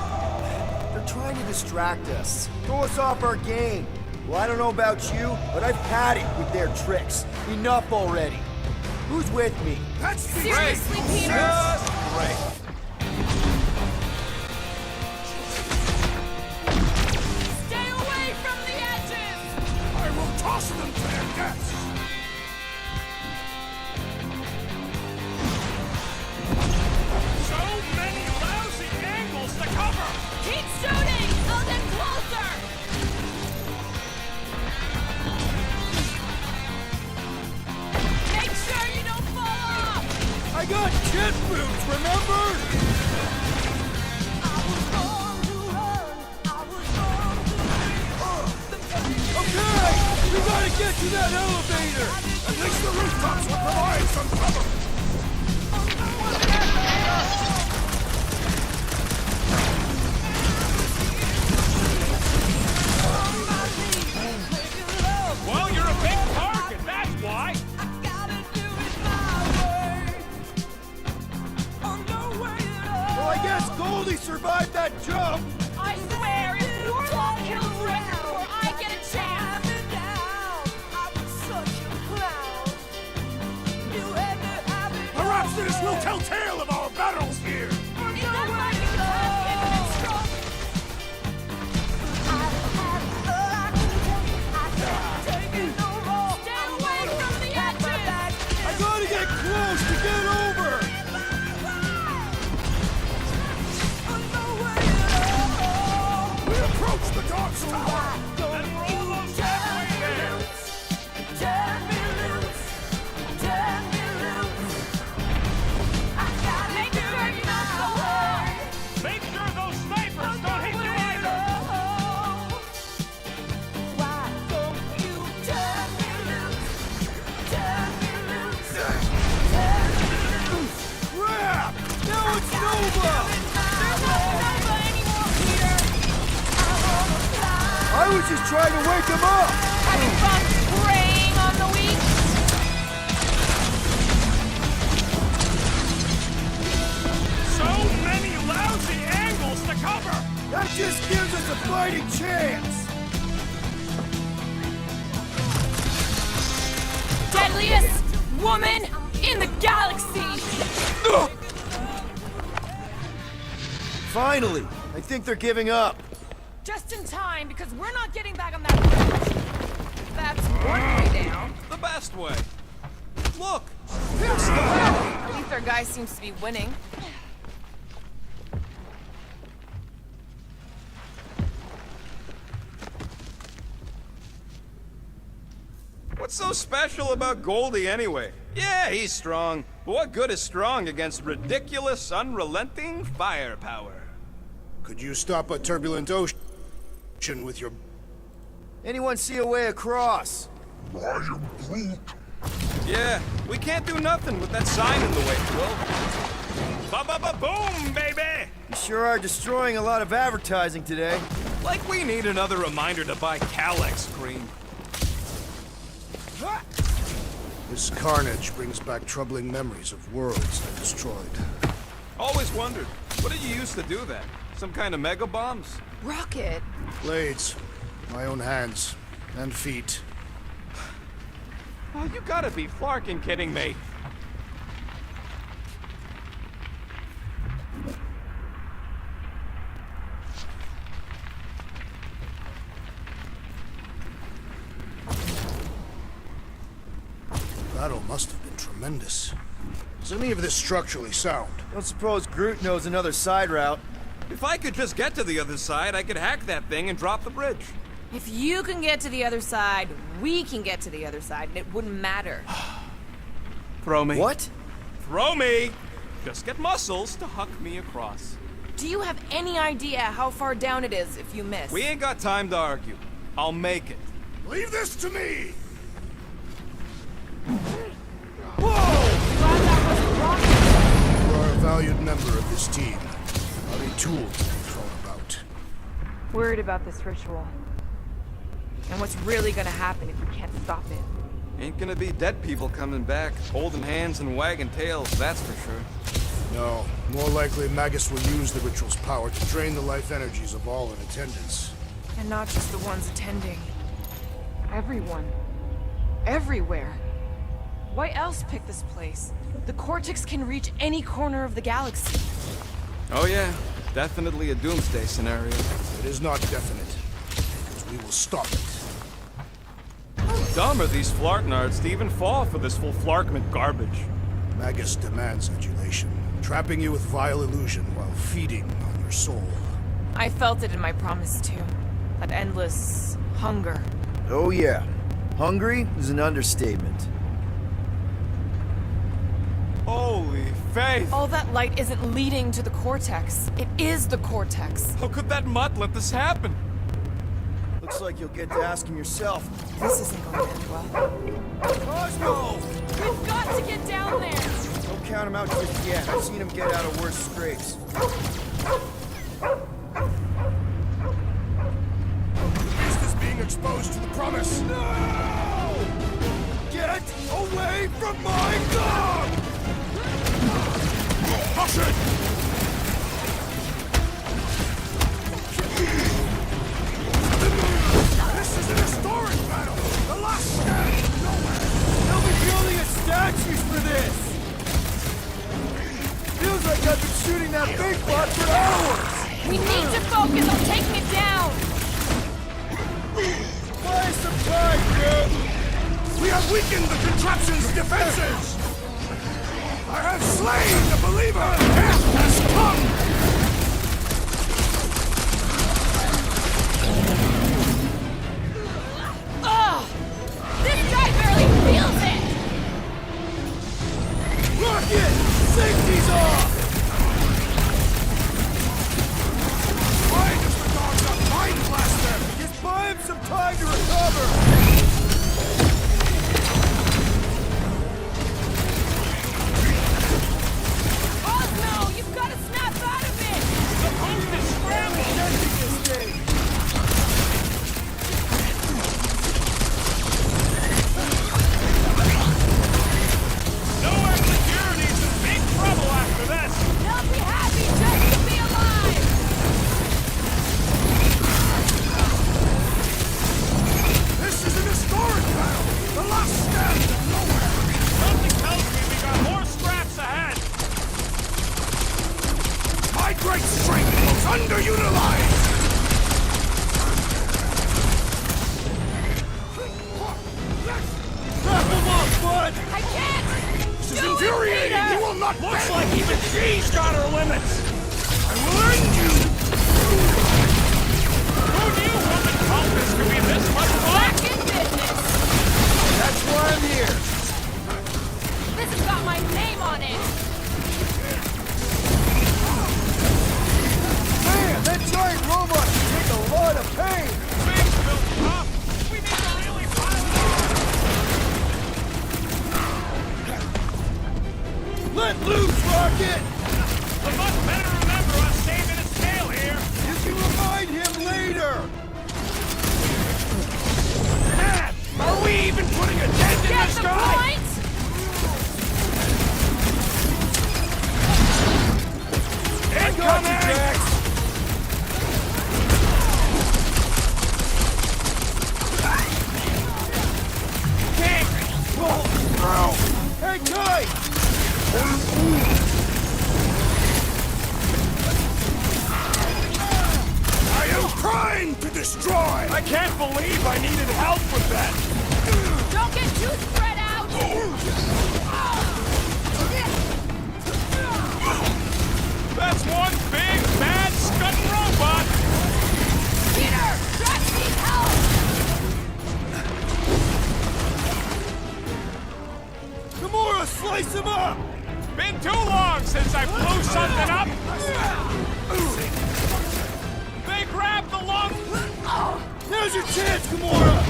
They're trying to distract us, throw us off our game. Well, I don't know about you, but I've had it with their tricks. Enough already. Who's with me?
That's the
Seriously, Peter?
Just great.
Stay away from the edges!
I will toss them to their deaths!
So many lousy angles to cover!
Keep shooting! I'll get closer! Make sure you don't fall off!
I got jet boots, remember? Okay! We gotta get to that elevator!
At least the rooftops will provide some cover!
Well, you're a big target, that's why!
Well, I guess Goldie survived that jump!
I swear, if Warlock kills Rick before I get a chance!
Perhaps this will tell tale of our battles here!
That might be tough, strong. Stay away from the edges!
I gotta get close to get over!
We approach the dog's tower!
And we're almost halfway there! Make sure those snipers don't hit you either!
Crap! Now it's Nova!
There's no Nova anymore, Peter!
I was just trying to wake him up!
Having fun preying on the weak? prettiest woman in the galaxy!
Finally! I think they're giving up.
Just in time, because we're not getting back on that bridge. That's one way down.
The best way. Look!
At least our guy seems to be winning.
What's so special about Goldie anyway? Yeah, he's strong. But what good is strong against ridiculous, unrelenting firepower?
Could you stop a turbulent ocean with your...
Anyone see a way across?
Yeah, we can't do nothing with that sign in the way, Quill. Ba-ba-ba-boom, baby!
You sure are destroying a lot of advertising today.
Like we need another reminder to buy Calex cream.
This carnage brings back troubling memories of worlds I destroyed.
Always wondered, what did you use to do that? Some kind of mega bombs?
Rocket.
Blades. My own hands. And feet.
Oh, you gotta be flarking kidding me.
Battle must have been tremendous. Is any of this structurally sound?
Don't suppose Groot knows another side route.
If I could just get to the other side, I could hack that thing and drop the bridge.
If you can get to the other side, we can get to the other side, and it wouldn't matter.
Throw me.
What?
Throw me! Just get muscles to huck me across.
Do you have any idea how far down it is if you miss?
We ain't got time to argue. I'll make it.
Leave this to me! You are a valued member of this team. Not a tool to be thrown about.
Worried about this ritual. And what's really gonna happen if we can't stop it?
Ain't gonna be dead people coming back, holding hands and wagging tails, that's for sure.
No, more likely Magus will use the ritual's power to drain the life energies of all in attendance.
And not just the ones attending. Everyone. Everywhere. Why else pick this place? The Cortex can reach any corner of the galaxy.
Oh yeah, definitely a doomsday scenario.
It is not definite, because we will stop it.
How dumb are these flarknards to even fall for this full flarkment garbage?
Magus demands adulation, trapping you with vile illusion while feeding on your soul.
I felt it in my promise too. That endless hunger.
Oh yeah. Hungry is an understatement.
Holy faith!
All that light isn't leading to the Cortex. It is the Cortex.
How could that mutt let this happen?
Looks like you'll get to ask him yourself.
This isn't going to end well.
Cosmo!
We've got to get down there!
Don't count him out just yet. I've seen him get out of worse scrapes.
Beast is being exposed to the promise.
No! Get away from my dog!
Push it! This is an historic battle! The last stand of nowhere!
They'll be building a statues for this! Feels like I've been shooting that big bot for hours!
We need to focus on taking it down!
Buy some time, bro!
We have weakened the contraption's defenses! I have slain the believer! Death has come!
Ugh! This guy barely feels it!
Rocket! Safety's off!
Why does the dog not mind blaster?
Just buy him some time to recover!
Oh no! You've got to snap out of it!
good!
I can't!
This is infuriating! You will not
Looks
bend!
like even she's got her limits!
I will end you!
Who knew woman cultists could be this much fun?
Back in business!
That's why I'm here.
This has got my name on it!
Man, that giant robot can take a lot of pain.
Things built up! We need to really pile on!
Let loose, Rocket!
I must better remember us saving a scale here!
You can remind him later.
Dad, are we even putting a dent in
Get
this
the
guy?
point?
Incoming!
Jax.
King!
Hey, Kai!
I am primed to destroy!
I can't believe I needed help with that!
Don't get too spread out!
That's one big, bad, scudding robot!
Peter! Drax needs help!
Gamora, slice him up!
Been too long since I blew something up! They grabbed the lung!
Now's your chance, Gamora!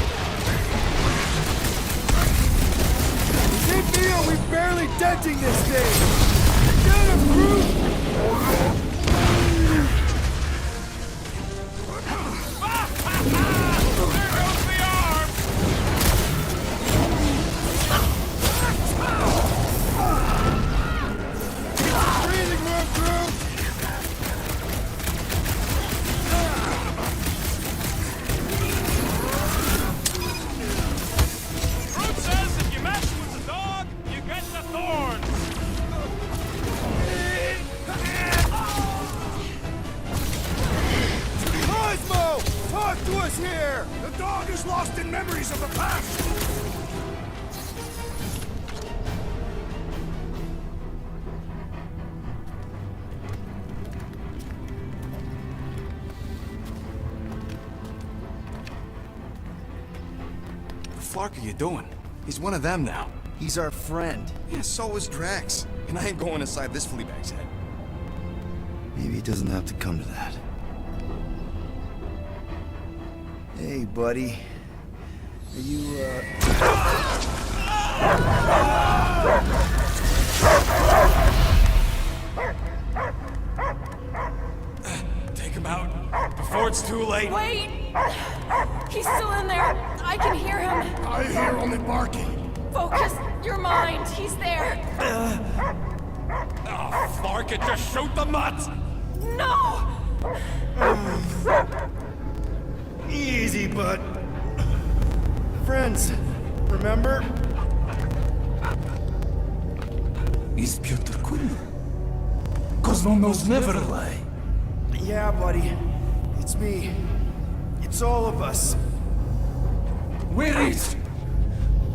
Keep me or we're barely denting this thing! Get him, Groot!
There goes the arm!
Breathing room, Groot!
Groot says if you mess with the dog, you get the thorns!
Cosmo! Talk to us here!
The dog is lost in memories of the past!
The fuck are you doing? He's one of them now.
He's our friend.
Yeah, so is Drax. And I ain't going inside this fleabag's head.
Maybe it doesn't have to come to that. Hey, buddy. Are you,
Take him out before it's too late.
Wait! He's still in there! I can hear him!
I hear only barking.
Focus your mind! He's there!
Oh, Clark, it just shoot the mutts!
No!
easy, bud. Friends, remember?
Is Peter cool? Cosmo knows never lie.
Yeah, buddy. It's me. It's all of us.
Where is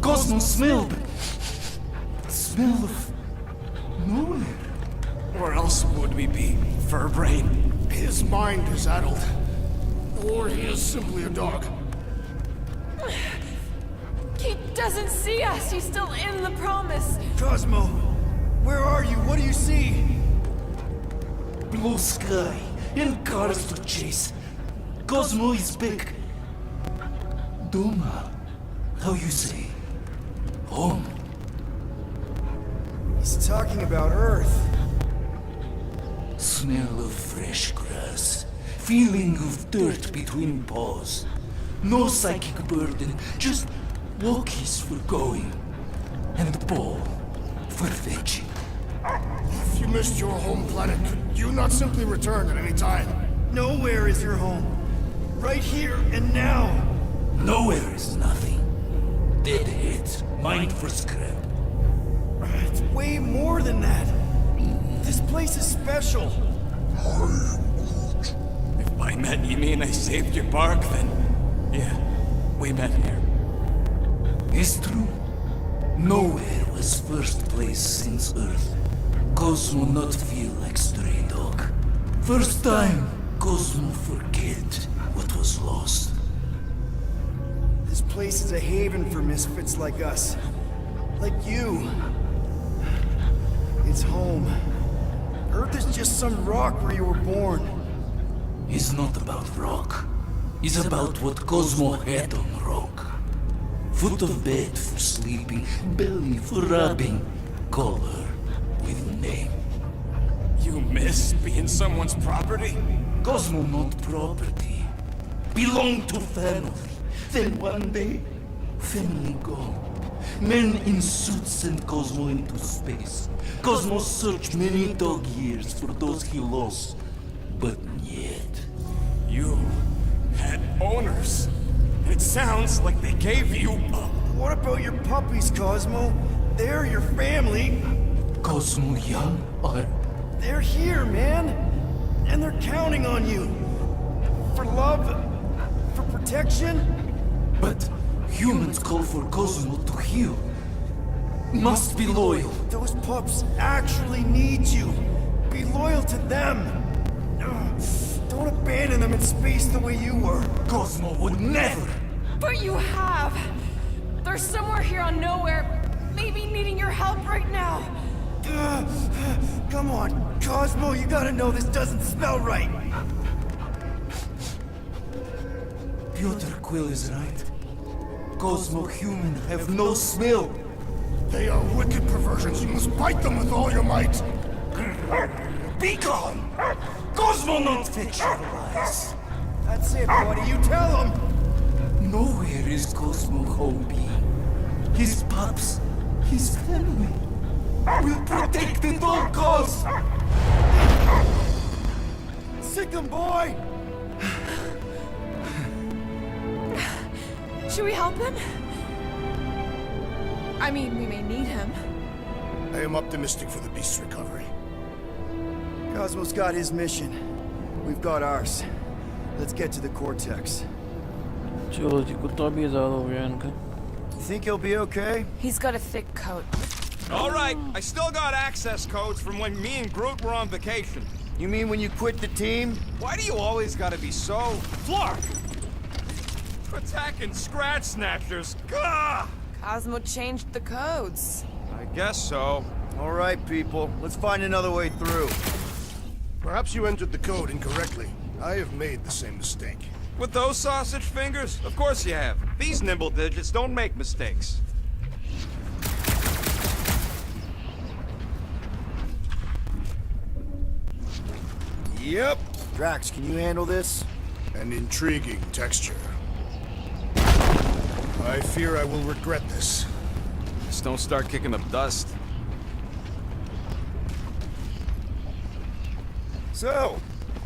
Cosmo smelled? Smell of nowhere.
Where else would we be, Furbrain?
His mind is addled. Or he is simply a dog.
He doesn't see us! He's still in the promise!
Cosmo, where are you? What do you see?
Blue sky and cars to chase. Cosmo is back. Doma, how you say? Home.
He's talking about Earth.
Smell of fresh grass. Feeling of dirt between paws. No psychic burden, just walkies for going. And the ball for fetching.
If you missed your home planet, could you not simply return at any time?
Nowhere is your home. Right here and now.
Nowhere is nothing. Deadheads, mind for scrap.
It's way more than that. This place is special.
If by met you mean I saved your bark, then yeah, we met here.
It's true. Nowhere was first place since Earth. Cosmo not feel like stray dog. First time, Cosmo forget what was lost.
This place is a haven for misfits like us. Like you. It's home. Earth is just some rock where you were born.
It's not about rock. It's about what Cosmo had on rock. Foot of bed for sleeping, belly for rubbing. Call her with name.
You miss being someone's property?
Cosmo not property. Belong to family. Then one day, family go. Men in suits send Cosmo into space. Cosmo searched many dog years for those he lost. But yet...
You had owners. It sounds like they gave you up.
What about your puppies, Cosmo? They're your family.
Cosmo young or...
They're here, man. And they're counting on you. For love, for protection.
But humans call for Cosmo to heal. Must be loyal.
Those pups actually need you. Be loyal to them. Don't abandon them in space the way you were.
Cosmo would never.
But you have. They're somewhere here on Nowhere, maybe needing your help right now.
Come on, Cosmo, you gotta know this doesn't smell right.
Piotr Quill is right. Cosmo human have no smell.
They are wicked perversions. You must bite them with all your might.
Be gone! Cosmo not fictionalized.
That's it, buddy. You tell him.
Nowhere is Cosmo home being. His pups, his family. Will protect at all costs.
Sick 'em, boy.
Should we help him? I mean, we may need him.
I am optimistic for the beast's recovery.
Cosmo's got his mission. We've got ours. Let's get to the Cortex.
चलो जी कुत्ता भी आजाद हो गया इनका.
You think he'll be okay?
He's got a thick coat.
All right, I still got access codes from when me and Groot were on vacation.
You mean when you quit the team?
Why do you always gotta be so... Flark! Attacking Scratch Snatchers. Gah!
Cosmo changed the codes.
I guess so.
All right, people. Let's find another way through.
Perhaps you entered the code incorrectly. I have made the same mistake.
With those sausage fingers? Of course you have. These nimble digits don't make mistakes.
Yep. Drax, can you handle this?
An intriguing texture. I fear I will regret this.
Just don't start kicking up dust.
So,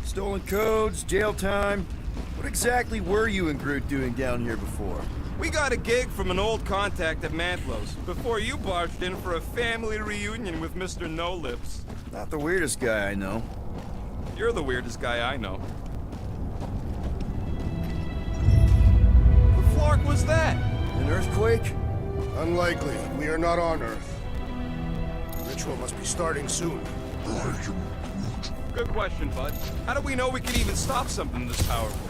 stolen codes, jail time. What exactly were you and Groot doing down here before?
We got a gig from an old contact at Mantlo's before you barged in for a family reunion with Mr. No Lips.
Not the weirdest guy I know.
You're the weirdest guy I know. The flark was that?
An earthquake?
Unlikely. We are not on Earth. The ritual must be starting soon.
Good question, bud. How do we know we can even stop something this powerful?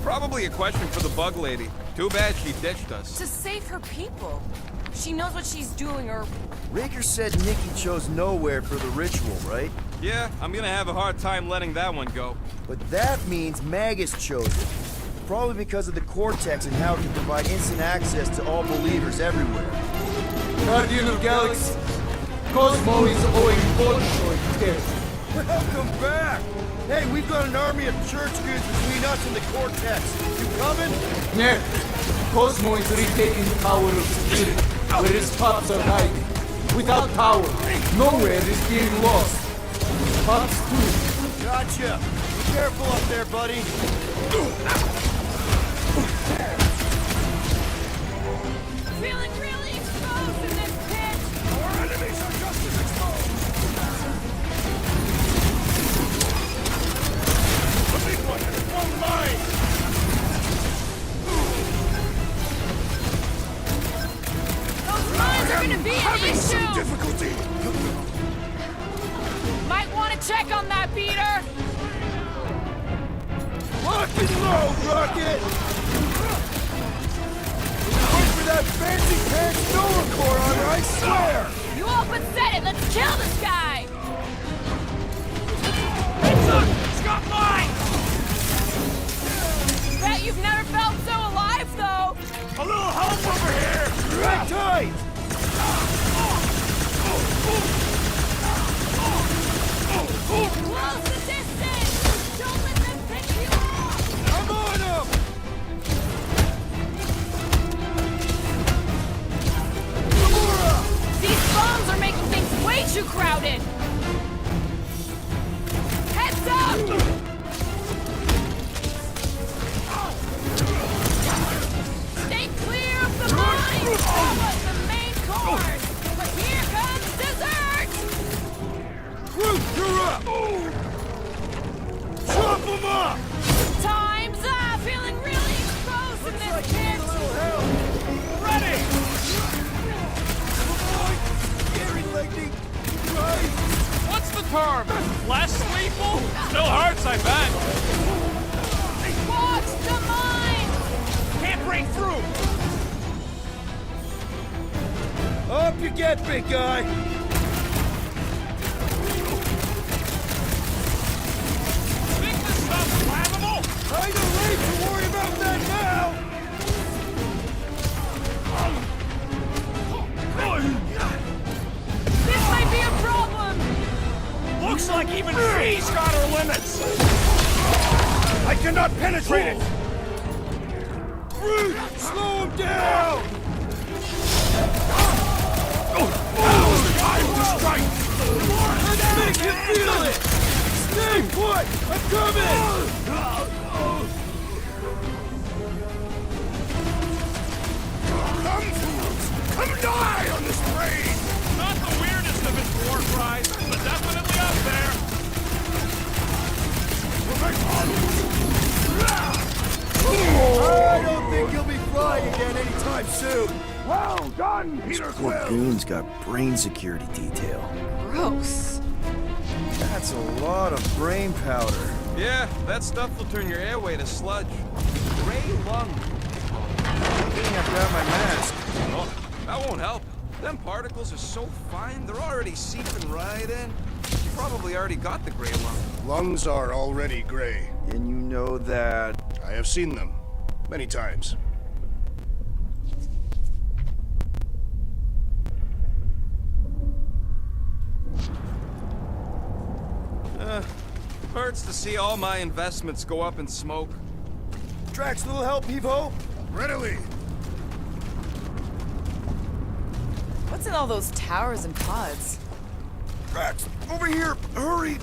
Probably a question for the bug lady. Too bad she ditched us.
To save her people. She knows what she's doing, or...
Raker said Nikki chose Nowhere for the ritual, right?
Yeah, I'm gonna have a hard time letting that one go.
But that means Magus chose it. Probably because of the Cortex and how it can provide instant access to all believers everywhere.
Guardian of Galaxy, Cosmo is owing Bolshoi death.
Welcome back! Hey, we've got an army of church dudes between us and the Cortex. You coming?
Yeah, Cosmo is retaking power of spirit, where his pups are hiding. Without power, Nowhere is being lost. Pups too.
Gotcha. Be careful up there, buddy.
Feeling really exposed in this pit!
Our enemies are just as exposed! The big one won't mind!
going to be an
Having some
issue!
difficulty.
Might want to check on that, Peter!
Lock and load, Rocket! Wait for that fancy pants Nova core on her, I swear!
You all but said it! Let's kill this guy!
Heads up! Scott mine!
Bet you've never felt so alive, though!
A little help over here!
Right tight!
Close the distance! Don't let them pick you off!
I'm on him!
These bombs are making things way too crowded! Heads up! Stay clear of the mines! That was the main course! But here comes dessert!
Groot, you're up! Chop him up!
Time's up! Feeling really exposed in this pit!
Ready!
Scary lightning! Right!
What's the term? Less lethal? Still hurts, I bet.
Watch the mines!
Can't break through!
Up you get, big guy!
Think this stuff's flammable?
Kinda late to worry about that now!
This might be a problem!
Looks like even she's got her limits! I cannot penetrate it!
Groot, slow him down!
Now's the time to strike!
Let's make him feel it! Stay put! I'm coming!
Come, fools! Come die on this train! Not the weirdest of his war cries, but definitely up there!
I don't think he'll be flying again anytime soon!
Well done, Peter
Poor goon's got brain security detail.
Gross.
That's a lot of brain powder.
Yeah, that stuff will turn your airway to sludge. Gray lung.
I think I've got my mask.
Oh, that won't help. Them particles are so fine, they're already seeping right in. You probably already got the gray lung.
Lungs are already gray.
And you know that...
I have seen them. Many times.
Hurts to see all my investments go up in smoke.
Drax, little help, Evo?
Readily.
What's in all those towers and pods?
Drax, over here! Hurry!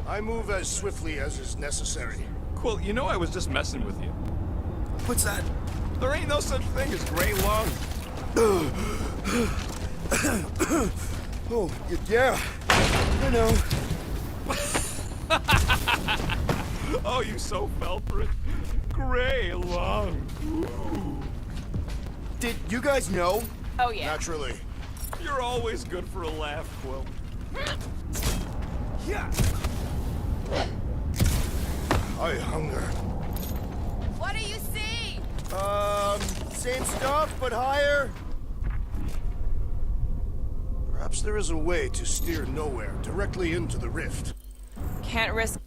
I move as swiftly as is necessary.
Quill, you know I was just messing with you.
What's that?
There ain't no such thing as gray lung.
Oh, yeah. I know.
Oh, you so fell for it. Gray lung. Ooh.
Did you guys know?
Oh yeah.
Naturally.
You're always good for a laugh, Quill.
Yeah.
I hunger.
What do you see?
Same stuff, but higher.
Perhaps there is a way to steer nowhere directly into the rift.
Can't risk.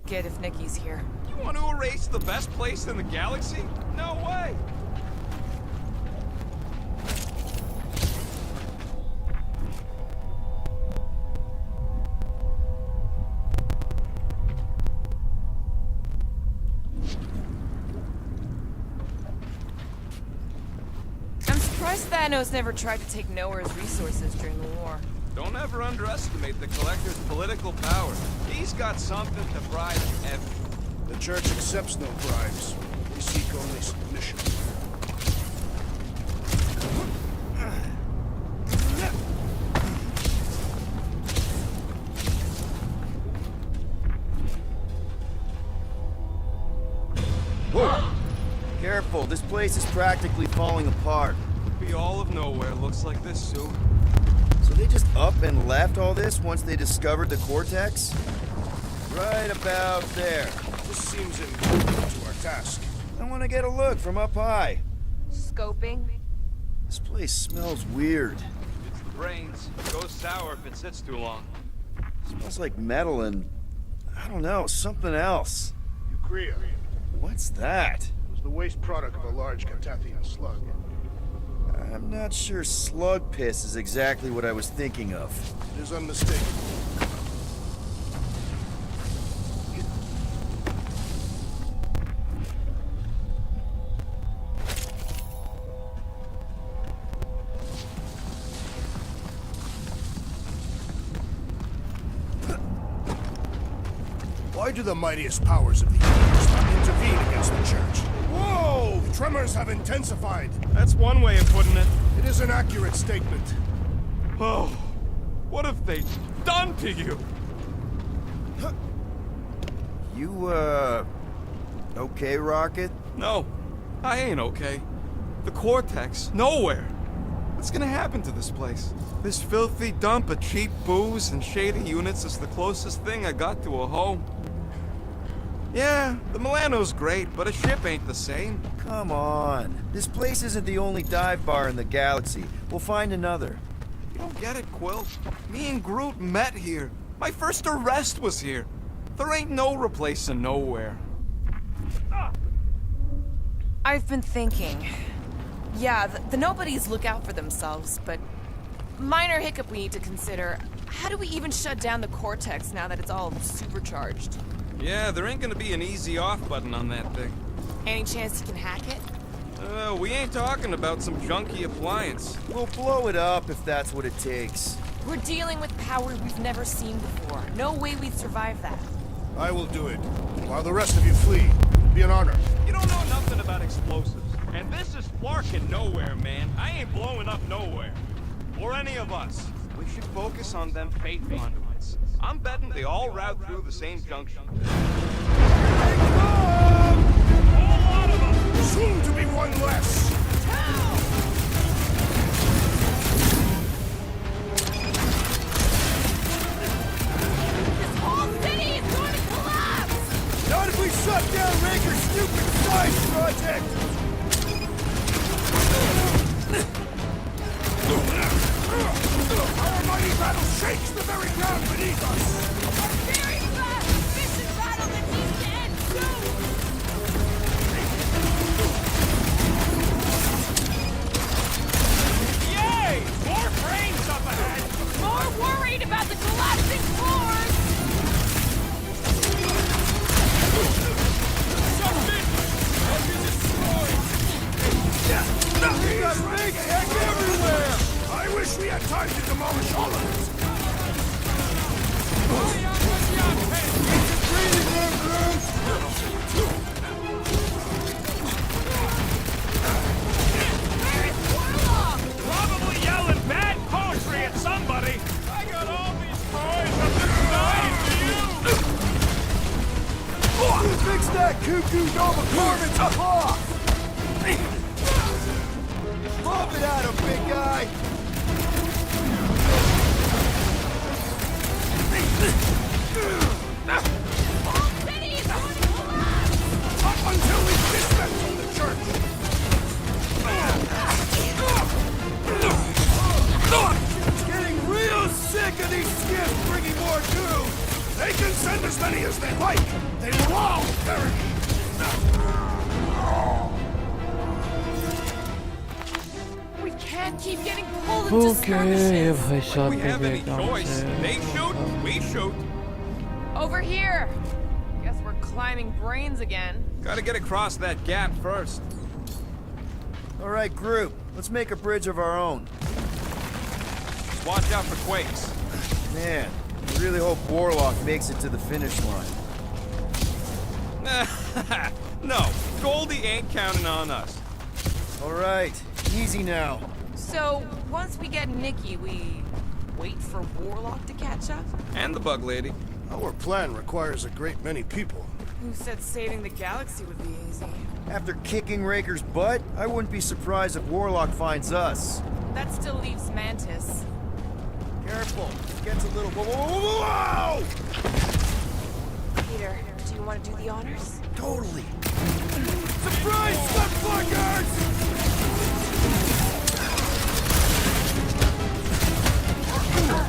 Get if Nikki's here.
You want to erase the best place in the galaxy? No way!
surprised Thanos never tried to take Nowhere's resources during the war.
Don't ever underestimate the Collector's political power. He's got something to bribe everyone.
The Church accepts no bribes. We seek only submission.
Whoa! Careful, this place is practically falling apart.
Be all of nowhere looks like this soon.
So they just up and left all this once they discovered the Cortex? Right about there.
This seems important to our task.
I want to get a look from up high.
Scoping?
This place smells weird.
It's the brains. It goes sour if it sits too long.
Smells like metal and, I don't know, something else.
Ucrea.
What's that?
It was the waste product of a large Catathian slug.
I'm not sure slug piss is exactly what I was thinking of.
It is unmistakable. Why do the mightiest powers of the universe not intervene against the Church? Whoa! The tremors have intensified.
That's one way of putting it.
It is an accurate statement.
Oh, what have they done to you?
You, okay, Rocket?
No, I ain't okay. The Cortex, nowhere. What's gonna happen to this place? This filthy dump of cheap booze and shady units is the closest thing I got to a home. Yeah, the Milano's great, but a ship ain't the same.
Come on. This place isn't the only dive bar in the galaxy. We'll find another.
You don't get it, Quill. Me and Groot met here. My first arrest was here. There ain't no replacing nowhere.
I've been thinking. Yeah, the nobodies look out for themselves, but minor hiccup we need to consider. How do we even shut down the Cortex now that it's all supercharged?
Yeah, there ain't gonna be an easy off button on that thing.
Any chance you can hack it?
We ain't talking about some junky appliance.
We'll blow it up if that's what it takes.
We're dealing with power we've never seen before. No way we'd survive that.
I will do it. While the rest of you flee. It'll be an honor.
You don't know nothing about explosives. And this is flarking nowhere, man. I ain't blowing up nowhere. Or any of us. We should focus on them fate conduits. I'm betting they all route through the same junction.
Soon to be one less.
This whole city is going to collapse!
Not if we shut down Raker's stupid science project!
Our mighty battle shakes the very ground beneath us!
A very fast, efficient battle that needs to end soon!
Yay! More brains up ahead!
More worried about the collapsing floors!
Something! I'll be destroyed!
We got big tech everywhere!
I wish we had time to demolish all of it!
It's a breathing room, Groot!
Where is Warlock?
Probably yelling bad poetry at somebody! I got all these toys, I'm just dying for you!
Fix that cuckoo Nova Corvin's clock! Pump it at him, big guy!
Whole city is going to collapse!
Up until we dismantle the Church!
Getting real sick of these skips bringing more doom!
They can send as many as they like! They will all perish!
We can't keep getting pulled into
Okay,
skirmishes.
भाई साहब
We have any
काम
choice.
से
They shoot, we shoot.
Over here. Guess we're climbing brains again.
Gotta get across that gap first.
All right, group. Let's make a bridge of our own.
Just watch out for quakes.
Man, I really hope Warlock makes it to the finish line.
No, Goldie ain't counting on us.
All right, easy now.
So, once we get Nikki, we wait for Warlock to catch up?
And the bug lady.
Our plan requires a great many people.
Who said saving the galaxy would be easy?
After kicking Raker's butt, I wouldn't be surprised if Warlock finds us.
That still leaves Mantis.
Careful, it gets a little... Whoa!
Peter, do you want to do the honors?
Totally. Surprise, sweatfuckers!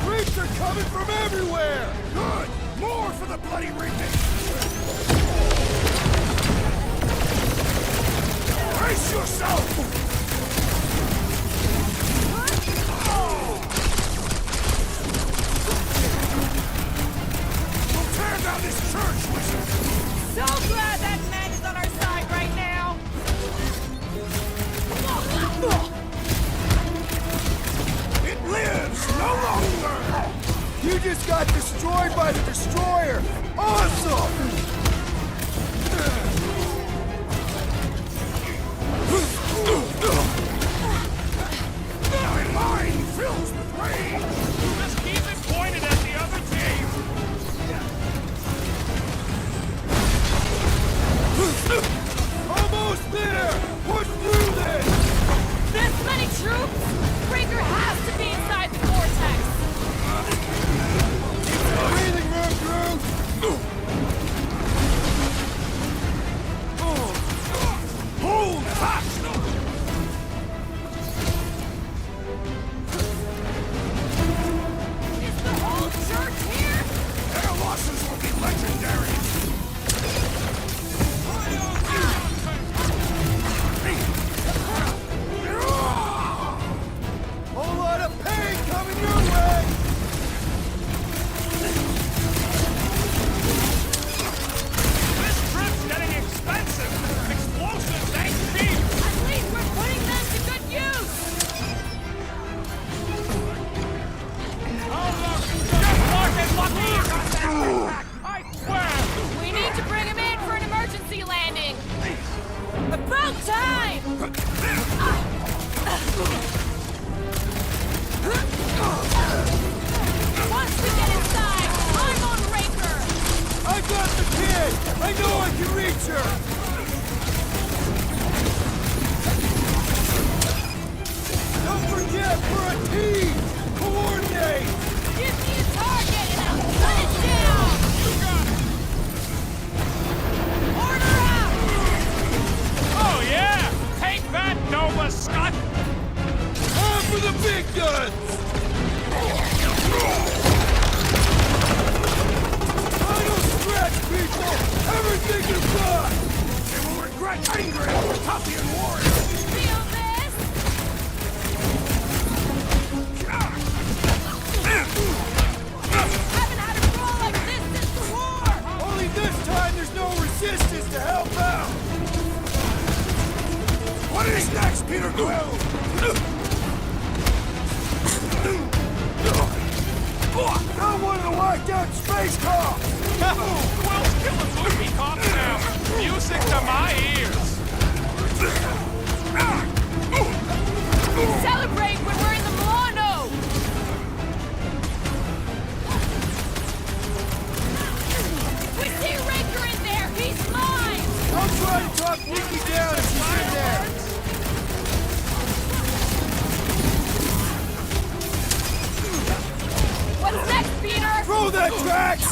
Reaps are coming from everywhere!
Good! More for the bloody reaping! Brace yourself! We'll tear down this church, wizard!
So glad that man is on our side right now!
It lives no longer!
You just got destroyed by the Destroyer! Awesome!
My mind fills with rage!
Just keep it pointed at the other team.
Almost there! Push through this!
This many troops? Raker has to be inside the vortex!
Breathing room, Drew!
Hold fast!
Is the whole church here?
Their losses will be legendary!
Whole lot of pain coming your way!
This trip's getting expensive. Explosives ain't cheap.
At least we're putting them to good use!
Oh, look. Just fucking lucky you got that thing back. I swear.
We need to bring him in for an emergency landing! About time! Once we get inside, I'm on Raker!
I got the kid! I know I can reach her! Don't forget, we're a team! Coordinate!
Give me a target and I'll put it down!
You got it.
Order out!
Oh, yeah. Take that, Nova Scott.
On for the big guns! Final stretch, people! Everything you've got!
They will regret angry over Toppian warriors!
Feel this? Haven't had a roll like this since the war!
Only this time there's no resistance to help out!
What is next, Peter Quill?
Not one of the whacked out space cops!
Quill's killing movie cops now. Music to my ears.
Celebrate when we're in the Milano! We see Raker in there! He's mine!
I'll try to talk Nikki down if she's in there!
What's next, Peter?
Throw that tracks!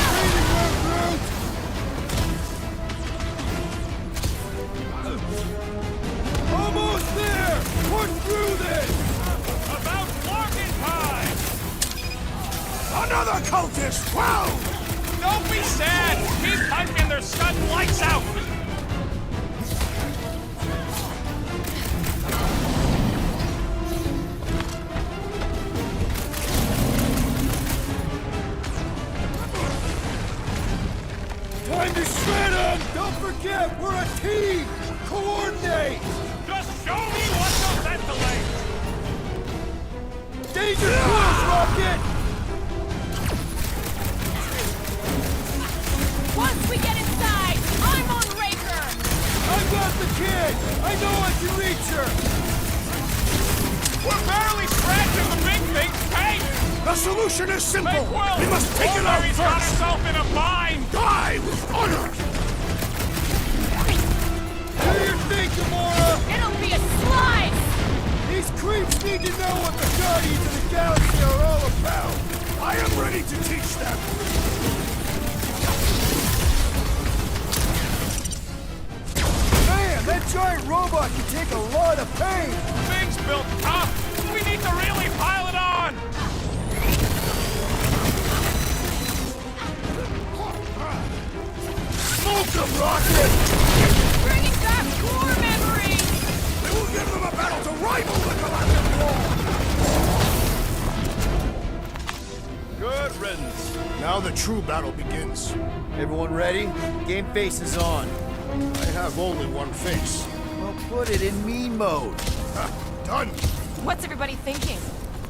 Breathing room, Groot! Almost there! Push through this!
About Larkin time.
Another cultist! Wow!
Don't be sad. Keep punching their sudden lights out.
Time to shred them! Don't forget, we're a team! Coordinate!
Just show me what the ventilates!
Danger close, Rocket!
Once we get inside, I'm on Raker!
I got the kid! I know I can reach her!
We're barely scratching the big thing! Hey!
The solution is simple.
Hey, Quill!
We must take it out
He's got
first.
himself in a bind!
Die with honor.
Do your thing, Gamora!
It'll be a slice!
These creeps need to know what the Guardians of the Galaxy are all about!
I am ready to teach them.
Man, that giant robot can take a lot of pain!
Thing's built tough! We need to really pile it on!
Smoke them, Rocket!
Bringing back core memories!
We will give them a battle to rival the Galactic War!
Good riddance.
Now the true battle begins.
Everyone ready? Game face is on.
I have only one face.
Well, put it in me mode.
Done!
What's everybody thinking?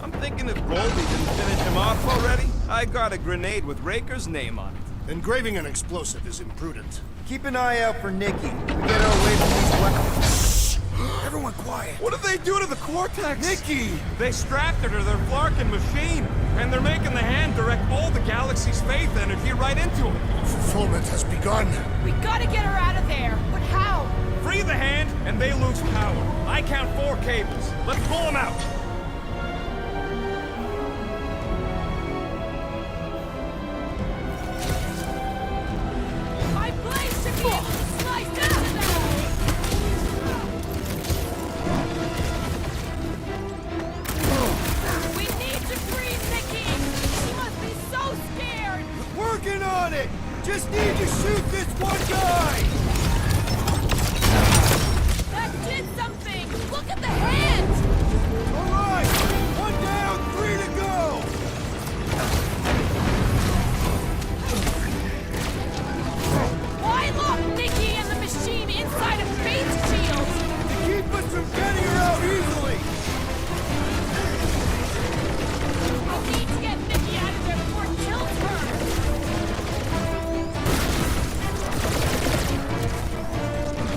I'm thinking if Goldie didn't finish him off already, I got a grenade with Raker's name on it.
Engraving an explosive is imprudent.
Keep an eye out for Nikki. We get her away from these weapons.
Everyone quiet.
What did they do to the Cortex?
Nikki!
They strapped her to their Flarkin machine, and they're making the hand direct all the galaxy's faith energy right into it.
Fulfillment has begun.
We gotta get her out of there! But how?
Free the hand, and they lose power. I count 4 cables. Let's pull them out.
My blade should be able to slice into that! We need to freeze Nikki! She must be so scared!
Working on it! Just need to shoot this one guy!
That did something! Look at the hand!
Alright! One down, 3 to go!
Why lock Nikki and the machine inside a Fate's shield?
To keep us from getting her out easily!
We need to get Nikki out of there before it kills her!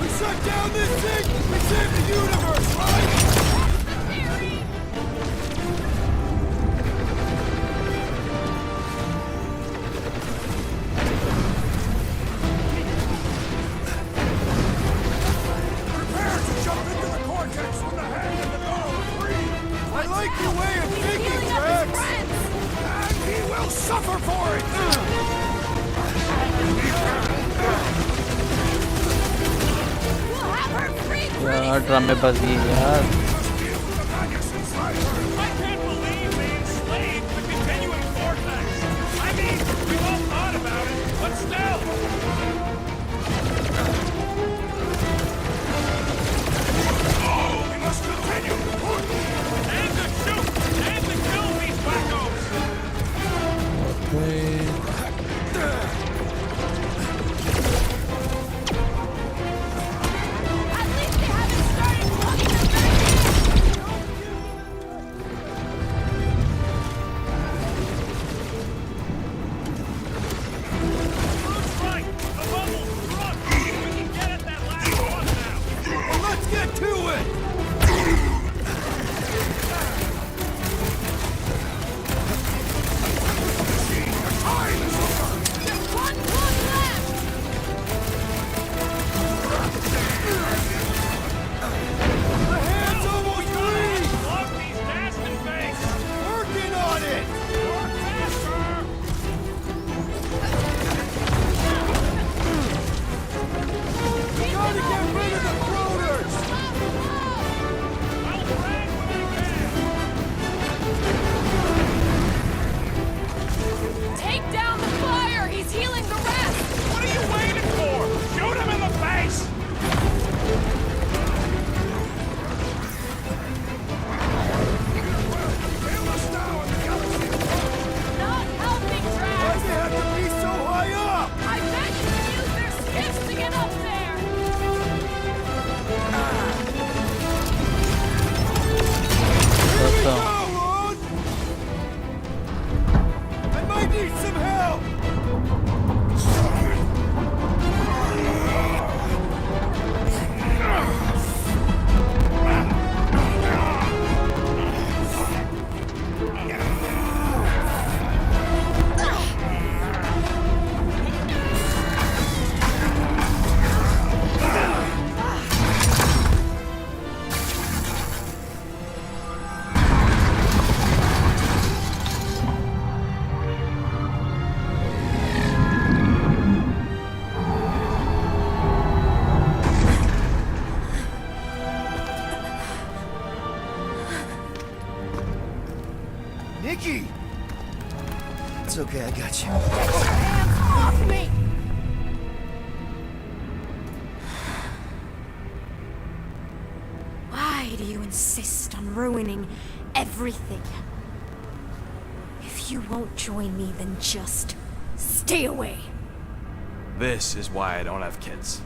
We shut down this thing! We save the universe, right?
That's the theory!
Prepare to jump into the cortex when the hand and the dog are free!
I like your way of
He's
thinking,
healing up his
Rex!
friends!
And he will suffer for it!
We'll have her free
यार ड्रामेबाजी यार
I can't believe they enslaved the continuum vortex. I mean, we've all thought about it, but still.
Oh, we must continue!
And to shoot! And to kill these wackos!
At least they haven't started loading the
Nikki! It's okay, I got you.
Hands off me!
Why do you insist on ruining everything? If you won't join me, then just stay away.
This is why I don't have kids.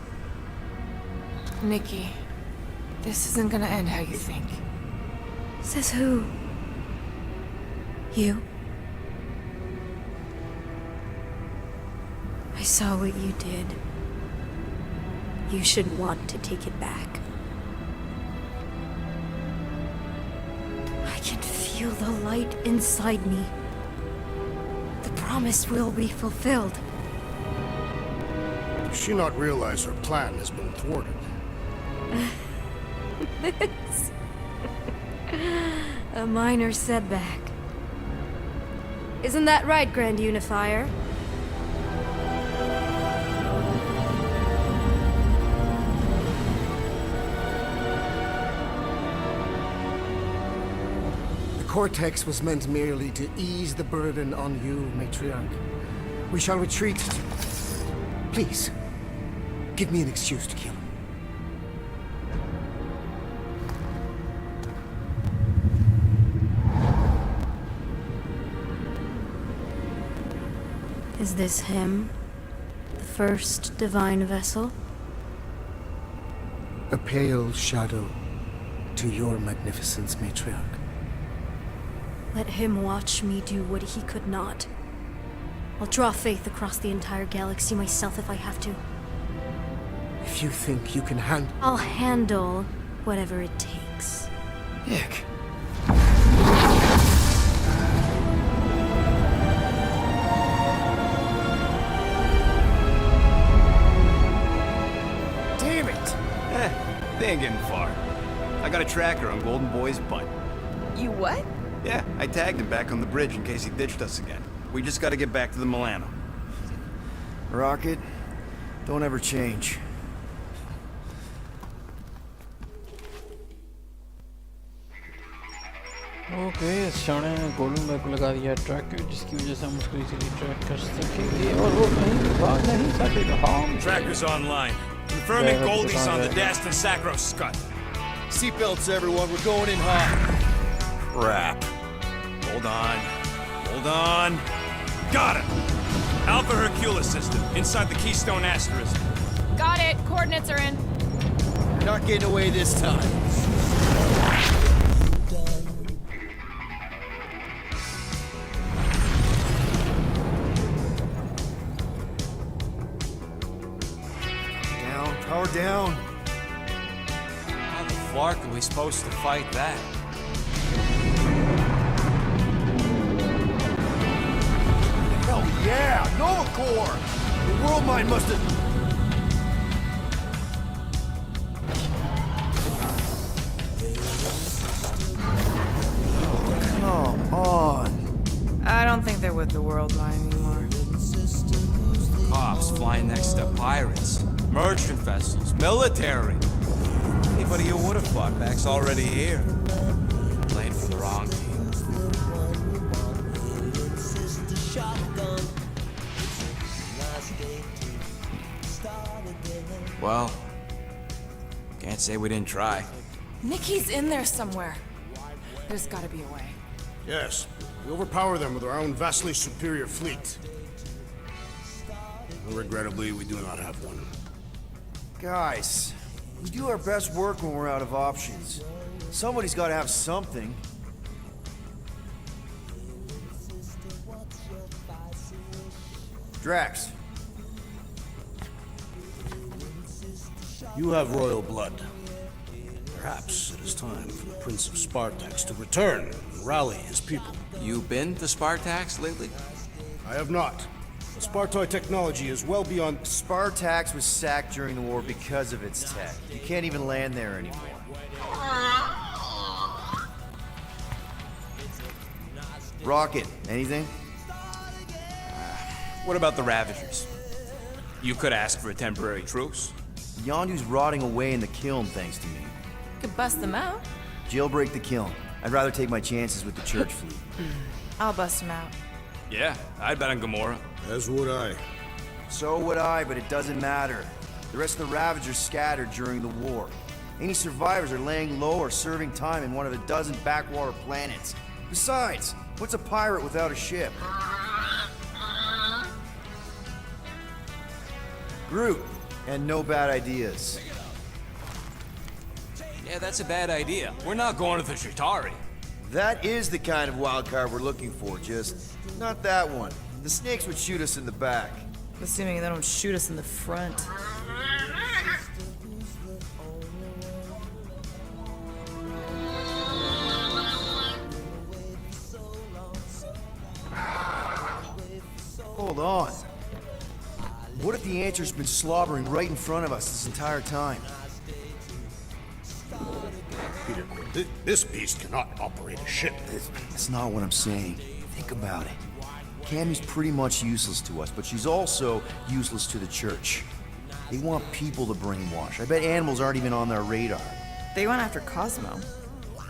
Nikki, this isn't gonna end how you think.
Says who? You? I saw what you did. You should want to take it back. I can feel the light inside me. The promise will be fulfilled.
Does she not realize her plan has been thwarted?
This... A minor setback. Isn't that right, Grand Unifier?
The Cortex was meant merely to ease the burden on you, Matriarch. We shall retreat. Please, give me an excuse to kill him.
Is this him? The first divine vessel?
A pale shadow to your magnificence, Matriarch.
Let him watch me do what he could not. I'll draw faith across the entire galaxy myself if I have to.
If you think you can handle...
I'll handle whatever it takes.
Nick. Damn it!
They ain't getting far. I got a tracker on Golden Boy's butt.
You what?
Yeah, I tagged him back on the bridge in case he ditched us again. We just gotta get back to the Milano.
Rocket, don't ever change.
Okay शाने ने golden bag को लगा दिया track जिसकी वजह से हम उसको इजीली ट्रैक कर सकेंगे और वो कहीं भाग नहीं सकेगा हम
Tracker's online. Confirming Goldie's on the Dastan Sacro Scut.
Seatbelts, everyone. We're going in hot.
Crap. Hold on. Hold on. Got it! Alpha Hercules system, inside the Keystone Asterism.
Got it. Coordinates are in.
You're not getting away this time. Down, power down.
How the fuck are we supposed to fight that?
Hell yeah! Nova Core! The world mind must have... Oh, come on.
I don't think they're with the world mind anymore.
Cops flying next to pirates, merchant vessels, military. Anybody who would have fought back's already here. Playing for the wrong team. Well, can't say we didn't try.
Nikki's in there somewhere. There's gotta be a way.
Yes, we overpower them with our own vastly superior fleet. Regrettably, we do not have one.
Guys, we do our best work when we're out of options. Somebody's got to have something. Drax.
You have royal blood. Perhaps it is time for the Prince of Spartax to return and rally his people.
You been to Spartax lately?
I have not. The Spartoid technology is well beyond...
Spartax was sacked during the war because of its tech. You can't even land there anymore. Rocket, anything?
What about the Ravagers? You could ask for a temporary truce.
Yondu's rotting away in the kiln thanks to me.
Could bust them out.
Jailbreak the kiln. I'd rather take my chances with the church fleet.
I'll bust him out.
Yeah, I'd bet on Gamora.
As would I.
So would I, but it doesn't matter. The rest of the Ravagers scattered during the war. Any survivors are laying low or serving time in one of a dozen backwater planets. Besides, what's a pirate without a ship? Groot, and no bad ideas.
Yeah, that's a bad idea. We're not going to the Chitauri.
That is the kind of wild card we're looking for, just not that one. The snakes would shoot us in the back.
Assuming they don't shoot us in the front.
Hold on. What if the answer's been slobbering right in front of us this entire time?
Peter Quill, this beast cannot operate a ship.
That's not what I'm saying. Think about it. Cammy's pretty much useless to us, but she's also useless to the church. They want people to brainwash. I bet animals aren't even on their radar.
They went after Cosmo.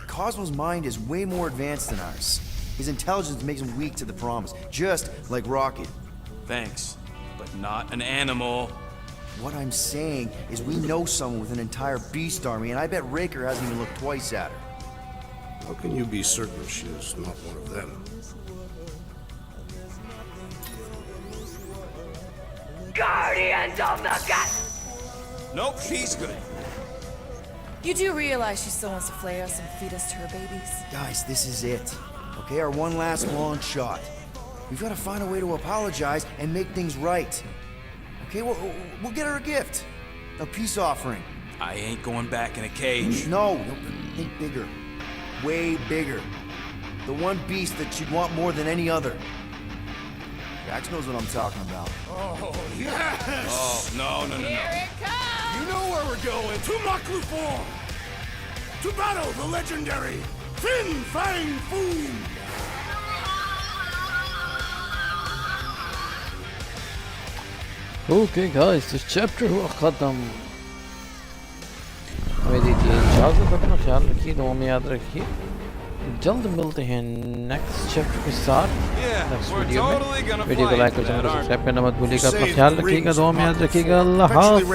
Cosmo's mind is way more advanced than ours. His intelligence makes him weak to the promise, just like Rocket.
Thanks, but not an animal.
What I'm saying is we know someone with an entire beast army, and I bet Raker hasn't even looked twice at her.
How can you be certain she's not one of them?
Guardians of the Gut!
Nope, she's good.
You do realize she still wants to flay us and feed us to her babies?
Guys, this is it. Okay, our one last long shot. We've got to find a way to apologize and make things right. Okay, we'll get her a gift. A peace offering.
I ain't going back in a cage.
No, think bigger. Way bigger. The one beast that she'd want more than any other. Jax knows what I'm talking about.
Oh, yes!
Oh, no.
Here it comes!
You know where we're going. To Maklufor! To battle the legendary Fin Fang Foom!
Okay guys इस chapter हुआ ख़त्म हमें दीजिए इजाज़त अपना ख्याल रखिए दुआ में याद रखिए जल्द मिलते हैं नेक्स्ट चैप्टर के साथ नेक्स्ट वीडियो को लाइक और चैनल को सब्सक्राइब करना मत भूलिएगा अपना ख्याल रखिएगा दुआ में याद रखिएगा अल्लाह हाफ़िज़